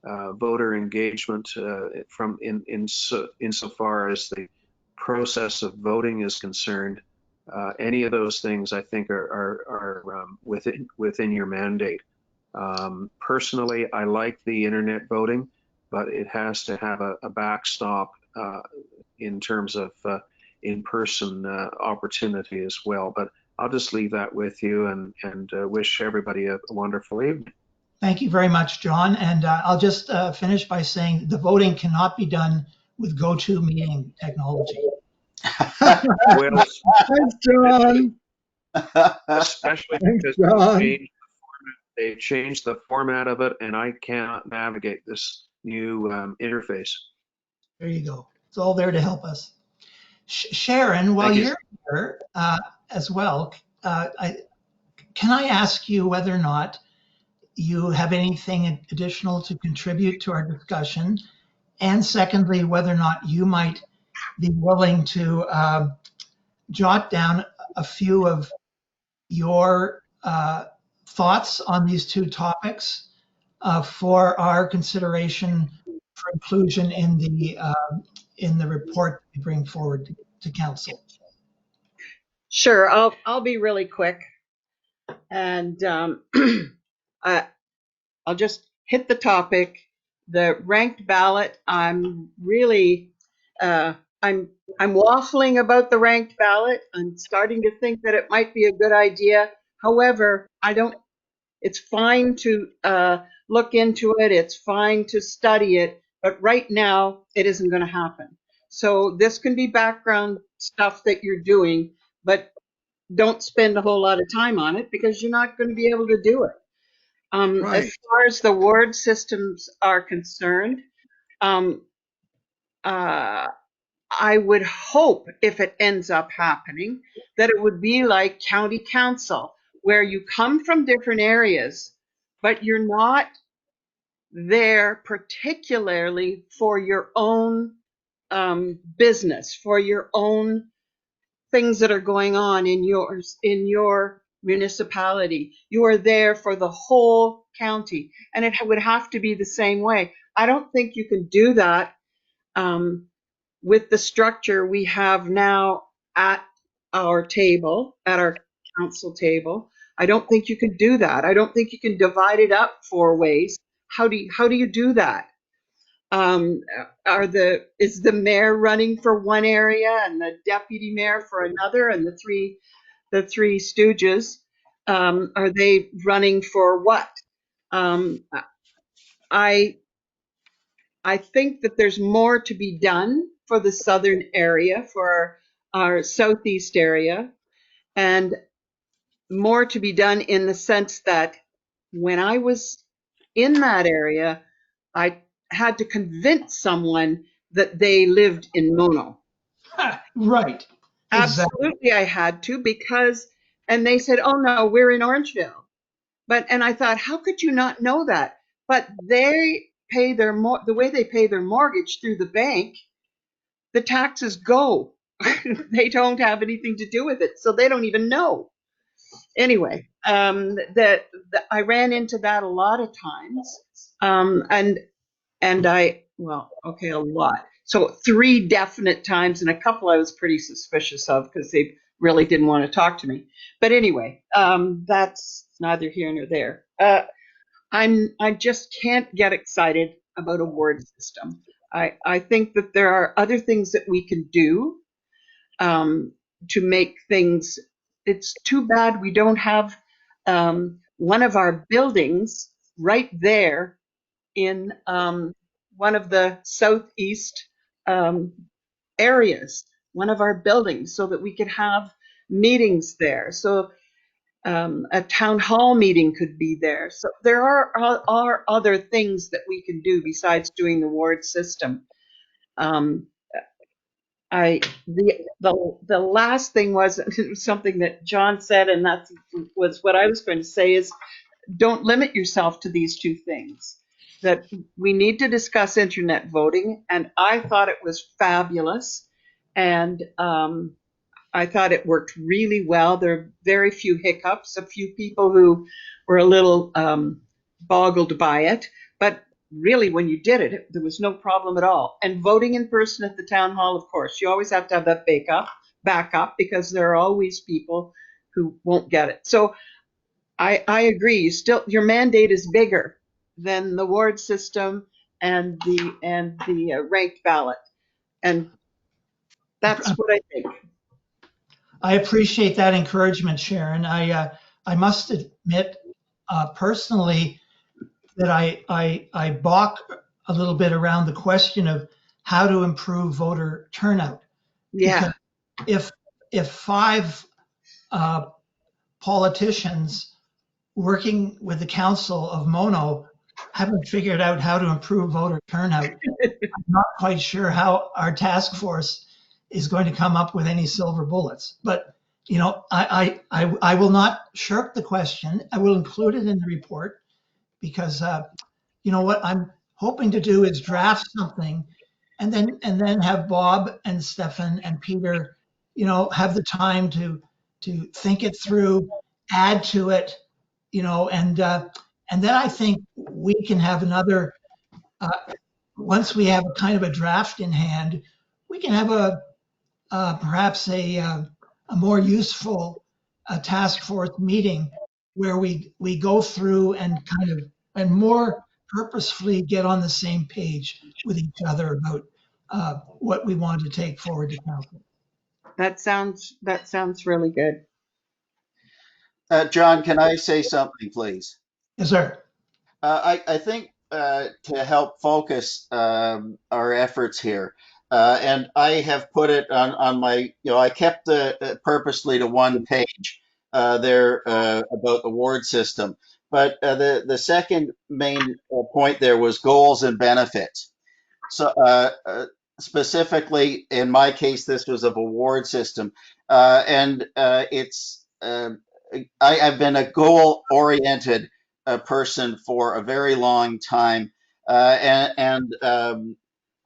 voter engagement from insofar as the process of voting is concerned. Any of those things I think are within your mandate. Personally, I like the internet voting, but it has to have a backstop in terms of in-person opportunity as well. But I'll just leave that with you and wish everybody a wonderful evening. Thank you very much, John. And I'll just finish by saying the voting cannot be done with GoToMeeting technology. Well, Thanks, John. especially Thanks, because John. they changed the format of it, and I cannot navigate this new interface. There you go. It's all there to help us. Sharon, while Thank you. you're here as well, can I ask you whether or not you have anything additional to contribute to our discussion? And secondly, whether or not you might be willing to jot down a few of your thoughts on these two topics for our consideration for inclusion in the report we bring forward to council. Sure, I'll be really quick, and I'll just hit the topic. The ranked ballot. I'm really I'm waffling about the ranked ballot. I'm starting to think that it might be a good idea. However, I don't. It's fine to look into it. It's fine to study it, but right now it isn't going to happen. So this can be background stuff that you're doing, but don't spend a whole lot of time on it because you're not going to be able to do it. Right. As far as the ward systems are concerned, um, I would hope if it ends up happening that it would be like county council, where you come from different areas, but you're not there particularly for your own business, for your own things that are going on in your municipality. You are there for the whole county, and it would have to be the same way. I don't think you can do that with the structure we have now at our table, at our council table. I don't think you can do that. I don't think you can divide it up 4 ways. How do you do that? Is the mayor running for one area and the deputy mayor for another, and the three stooges, are they running for what? I think that there's more to be done for the southern area, for our southeast area, and more to be done in the sense that when I was in that area, I had to convince someone that they lived in Mono. Right. Exactly. Absolutely, I had to, because, and they said, "Oh no, we're in Orangeville." And I thought, how could you not know that? But they pay the way they pay their mortgage through the bank, the taxes go. They don't have anything to do with it, so they don't even know. Anyway, I ran into that a lot of times, and okay, a lot. So 3 definite times, and a couple I was pretty suspicious of because they really didn't want to talk to me. But anyway, that's neither here nor there. I just can't get excited about a ward system. I think that there are other things that we can do to make things. It's too bad we don't have one of our buildings right there in one of the southeast areas, one of our buildings, so that we could have meetings there. So a town hall meeting could be there. So there are other things that we can do besides doing the ward system. The last thing was something that John said, and that was what I was going to say, is don't limit yourself to these 2 things. That we need to discuss internet voting, and I thought it was fabulous, and I thought it worked really well. There are very few hiccups, a few people who were a little boggled by it, but really when you did it, there was no problem at all. And voting in person at the town hall, of course, you always have to have that backup, because there are always people who won't get it. So I agree. Your mandate is bigger than the ward system and the ranked ballot, and that's what I think. I appreciate that encouragement, Sharon. I must admit, personally, that I balk a little bit around the question of how to improve voter turnout. Yeah. Because if 5 politicians working with the council of Mono haven't figured out how to improve voter turnout, I'm not quite sure how our task force is going to come up with any silver bullets. But I will not shirk the question. I will include it in the report, because what I'm hoping to do is draft something, and then have Bob and Stefan and Peter, have the time to think it through, add to it, and then I think we can have another. Once we have a kind of a draft in hand, we can have perhaps a more useful task force meeting where we go through and and more purposefully get on the same page with each other about what we want to take forward to council. That sounds really good. John, can I say something, please? Yes, sir. I think to help focus our efforts here, and I have put it on my, I kept purposely to 1 page there about the ward system. But the second main point there was goals and benefits. So specifically, in my case, this was of a ward system, and it's. I've been a goal-oriented person for a very long time, and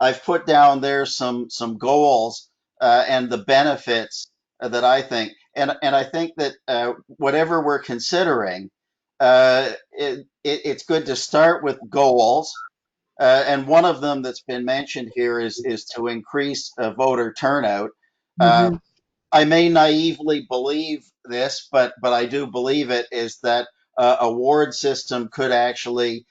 I've put down there some goals and the benefits that I think, and I think that whatever we're considering, it's good to start with goals. And one of them that's been mentioned here is to increase voter turnout. Uh, Mhm. I may naively believe this, but I do believe it, is that a ward system could actually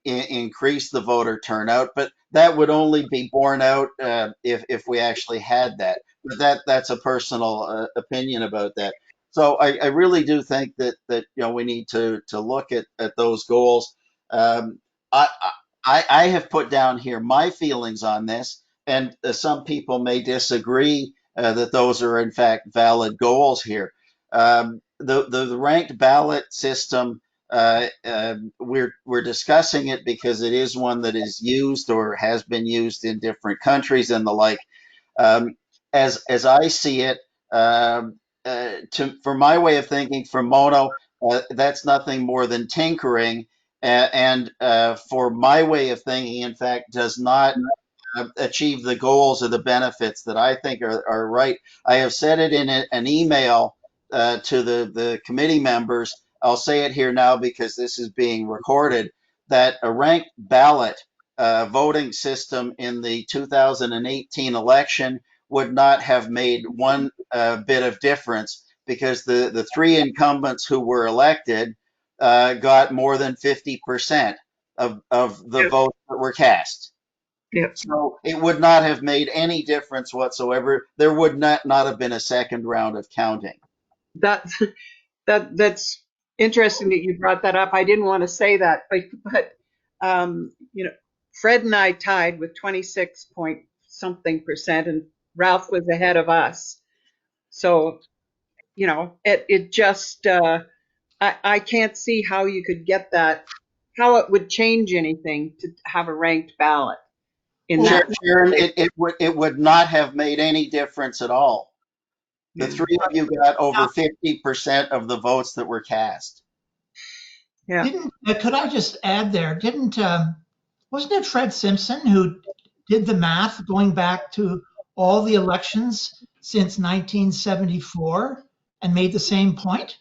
increase the voter turnout, but that would only be borne out if we actually had that. But that's a personal opinion about that. So I really do think that we need to look at those goals. Um, I, I have put down here my feelings on this, and some people may disagree that those are in fact valid goals here. The ranked ballot system, we're discussing it because it is one that is used or has been used in different countries and the like. Um, as I see it, for my way of thinking, for Mono, that's nothing more than tinkering, and for my way of thinking, in fact, does not achieve the goals or the benefits that I think are right. I have said it in an email to the committee members. I'll say it here now because this is being recorded, that a ranked ballot voting system in the 2018 election would not have made one bit of difference, because the three incumbents who were elected got more than 50% of the Yep. votes that were cast. Yep. So it would not have made any difference whatsoever. There would not have been a second round of counting. That's that's interesting that you brought that up. I didn't want to say that, but you know, Fred and I tied with 26 point something percent, and Ralph was ahead of us. So, you know, it just I can't see how you could get that, how it would change anything to have a ranked ballot in Well, that Sharon, way. it would not have made any difference at all. The Yeah. three of you got over 50% of the votes that were cast. Yeah. didn't could I just add there? Didn't wasn't it Fred Simpson who did the math going back to all the elections since 1974 and made the same point?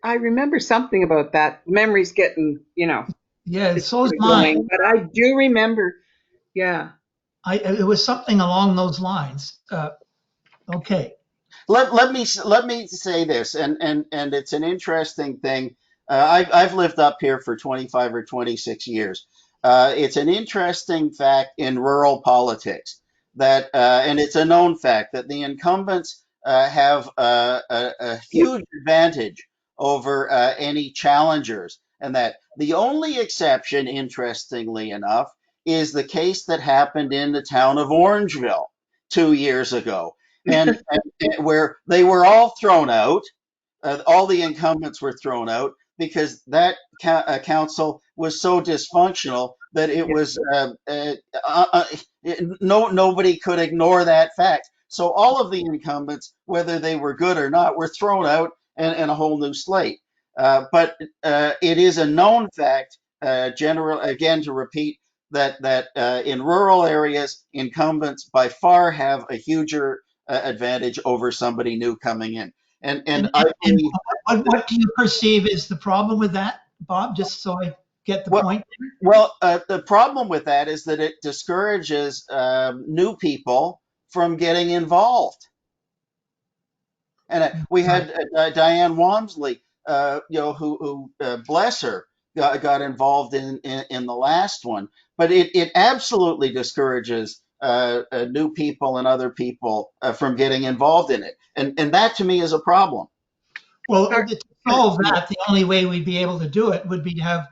I remember something about that. Memory's getting, you know, Yeah, it's so is mine. going, but I do remember. Yeah. It was something along those lines. Okay. Let me say this, and it's an interesting thing. I've lived up here for 25 or 26 years. It's an interesting fact in rural politics that, and it's a known fact, that the incumbents have a huge advantage over any challengers, and that the only exception, interestingly enough, is the case that happened in the town of Orangeville 2 years ago, and where they were all thrown out. All the incumbents were thrown out because that council was so dysfunctional that it Yeah. was nobody could ignore that fact. So all of the incumbents, whether they were good or not, were thrown out, and a whole new slate. But it is a known fact, general again to repeat, that in rural areas, incumbents by far have a huger advantage over somebody new coming in. And And, I and, and believe what do you perceive is the problem with that, Bob? Just so I get the well, point. the problem with that is that it discourages new people from getting involved. And we Right. had Diane Walmsley, who bless her, got involved in the last one. But it absolutely discourages new people and other people from getting involved in it. And that to me is a problem. Well, Or- to solve that, the only way we'd be able to do it would be to have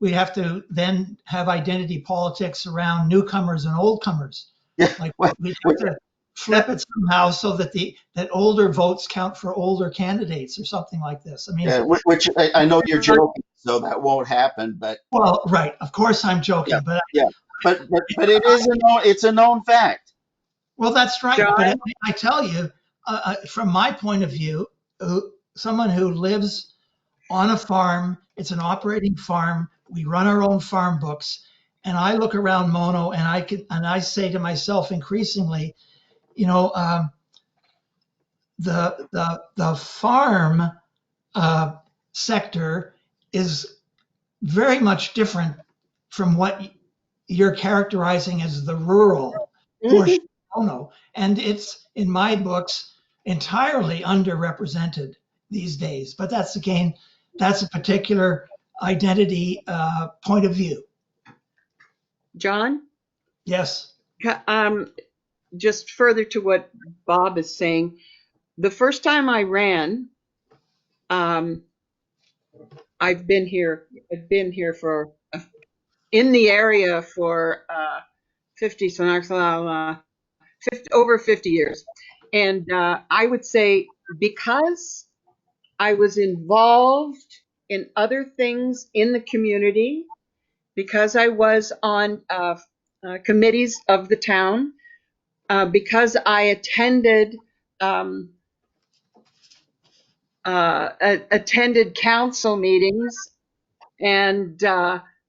we'd have to then have identity politics around newcomers and oldcomers. Yeah. Like Well, we'd have to flip it somehow so that that older votes count for older candidates or something like this. I mean, which I know you're joking, so that won't happen. But well, right. Of course I'm yeah, joking, but yeah. But it is it's a known fact. well, that's right. But John, I tell you, from my point of view, someone who lives on a farm, it's an operating farm. We run our own farm books. And I look around Mono and I say to myself increasingly, you know, the farm sector is very much different from what you're characterizing as the rural portion of Toronto. And it's, in my books, entirely underrepresented these days. But that's, again, that's a particular identity point of view. John, Yes. just further to what Bob is saying, the first time I ran, I've been here for in the area for 50, so over 50 years. And I would say because I was involved in other things in the community, because I was on committees of the town, because I attended attended council meetings and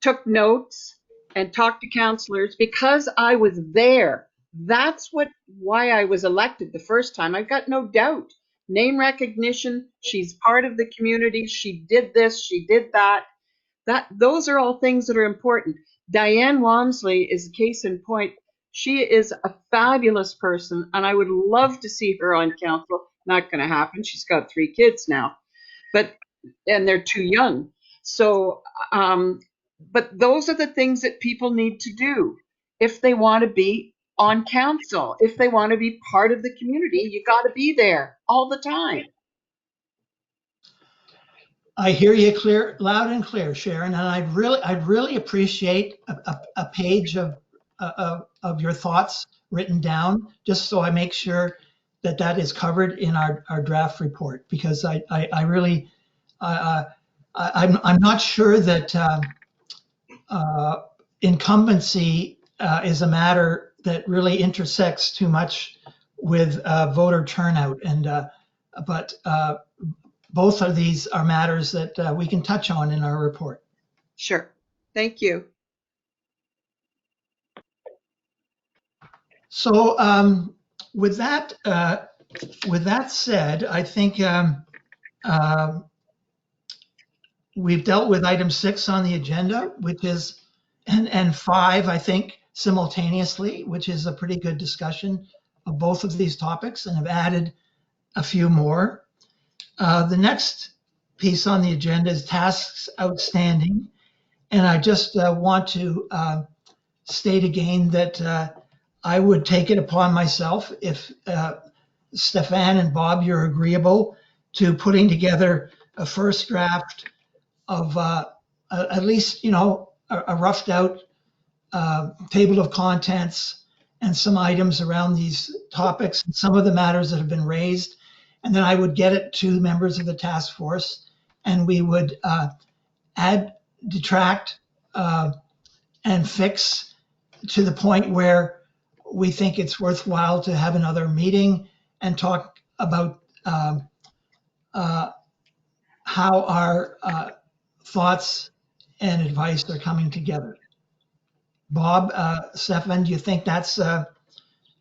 took notes and talked to counselors, because I was there. That's why I was elected the first time. I've got no doubt. Name recognition. She's part of the community. She did this. She did that. Those are all things that are important. Diane Walmsley is a case in point. She is a fabulous person, and I would love to see her on council. Not going to happen. She's got 3 kids now, and they're too young. So, but those are the things that people need to do if they want to be on council. If they want to be part of the community, you got to be there all the time. I hear you loud and clear, Sharon, and I'd really appreciate a page of your thoughts written down, just so I make sure that is covered in our draft report, because I'm not sure that incumbency is a matter that really intersects too much with voter turnout, but both of these are matters that we can touch on in our report. Sure. Thank you. So with that said, I think we've dealt with item 6 on the agenda, which is, and 5, I think, simultaneously, which is a pretty good discussion of both of these topics, and have added a few more. The next piece on the agenda is tasks outstanding. And I just want to state again that I would take it upon myself, if Stefan and Bob, you're agreeable to putting together a first draft of at least, a roughed out table of contents and some items around these topics and some of the matters that have been raised. And then I would get it to members of the task force, and we would add, detract, and fix to the point where we think it's worthwhile to have another meeting and talk about how our thoughts and advice are coming together. Bob, Stefan, do you think that's a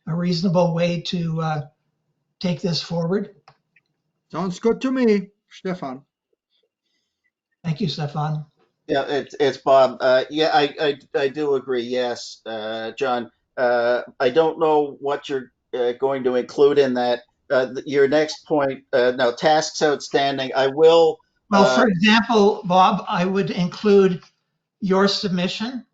reasonable way to take this forward? Sounds good to me, Stefan. Thank you, Stefan. Yeah, it's Bob. Yeah, I do agree. Yes, John. I don't know what you're going to include in that. Your next point, now tasks outstanding. I will. Well, for example, Bob, I would include your submission,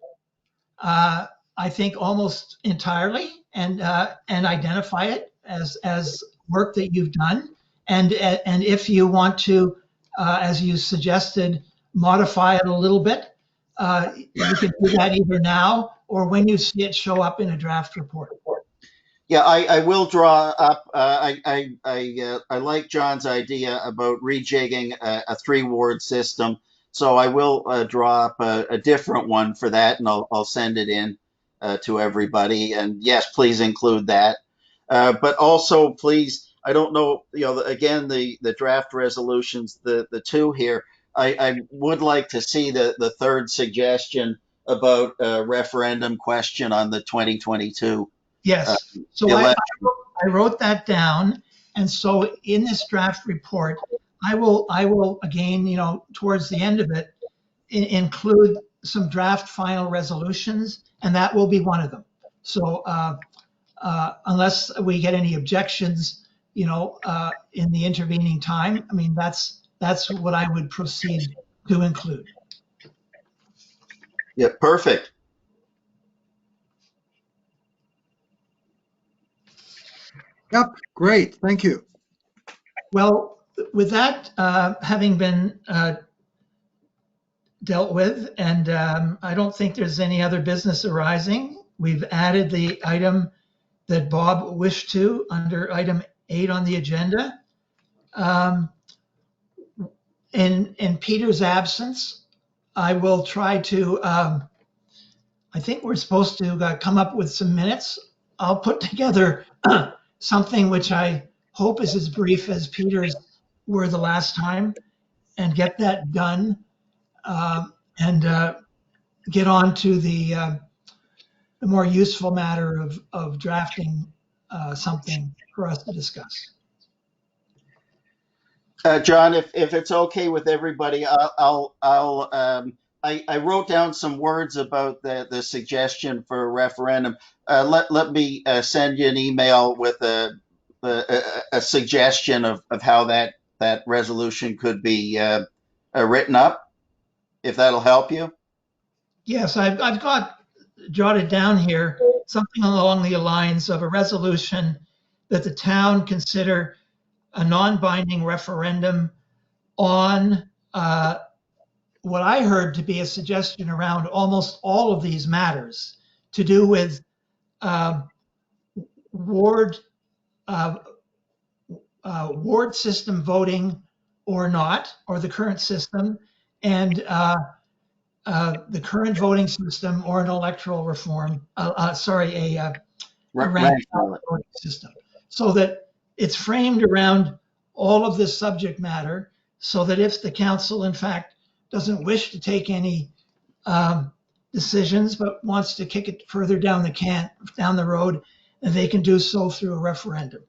I think almost entirely, and identify it as work that you've done. And if you want to, as you suggested, modify it a little bit, you can do that either now or when you see it show up in a draft report. Yeah, I will draw up. I like John's idea about rejigging a 3-ward system. So I will draw up a different one for that, and I'll send it in to everybody. And yes, please include that. But also, please, I don't know, again, the draft resolutions, the 2 here, I would like to see the 3rd suggestion about a referendum question on the 2022. Yes. So I wrote that down. And so in this draft report, I will again, towards the end of it, include some draft final resolutions, and that will be one of them. So unless we get any objections, in the intervening time, I mean, that's what I would proceed to include. Yeah, perfect. Yep, great. Thank you. Well, with that having been dealt with, and I don't think there's any other business arising. We've added the item that Bob wished to under item 8 on the agenda. In Peter's absence, I will try to, I think we're supposed to come up with some minutes. I'll put together something which I hope is as brief as Peter's were the last time and get that done, and get on to the more useful matter of drafting something for us to discuss. John, if it's okay with everybody, I wrote down some words about the suggestion for a referendum. Let me send you an email with a suggestion of how that resolution could be written up, if that'll help you. Yes, I've got jotted down here something along the lines of a resolution that the town consider a non-binding referendum on what I heard to be a suggestion around almost all of these matters to do with ward uh, ward system voting or not, or the current system, and the current voting system or an electoral reform. A ranked Ballot. voting system, so that it's framed around all of this subject matter, so that if the council, in fact, doesn't wish to take any decisions, but wants to kick it further down the road, and they can do so through a referendum.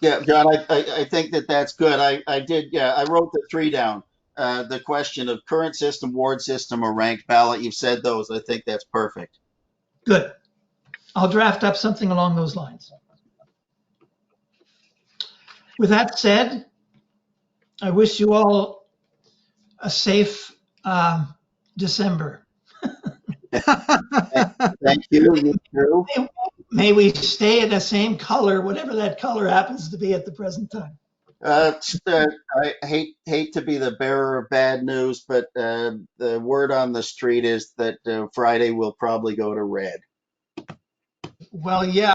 Yeah, John, I think that's good. I did, yeah, I wrote the 3 down. The question of current system, ward system, or ranked ballot. You've said those. I think that's perfect. Good. I'll draft up something along those lines. With that said, I wish you all a safe December. Thank you. You too. May we stay in the same color, whatever that color happens to be at the present time. I hate to be the bearer of bad news, but the word on the street is that Friday will probably go to red. Well, yeah.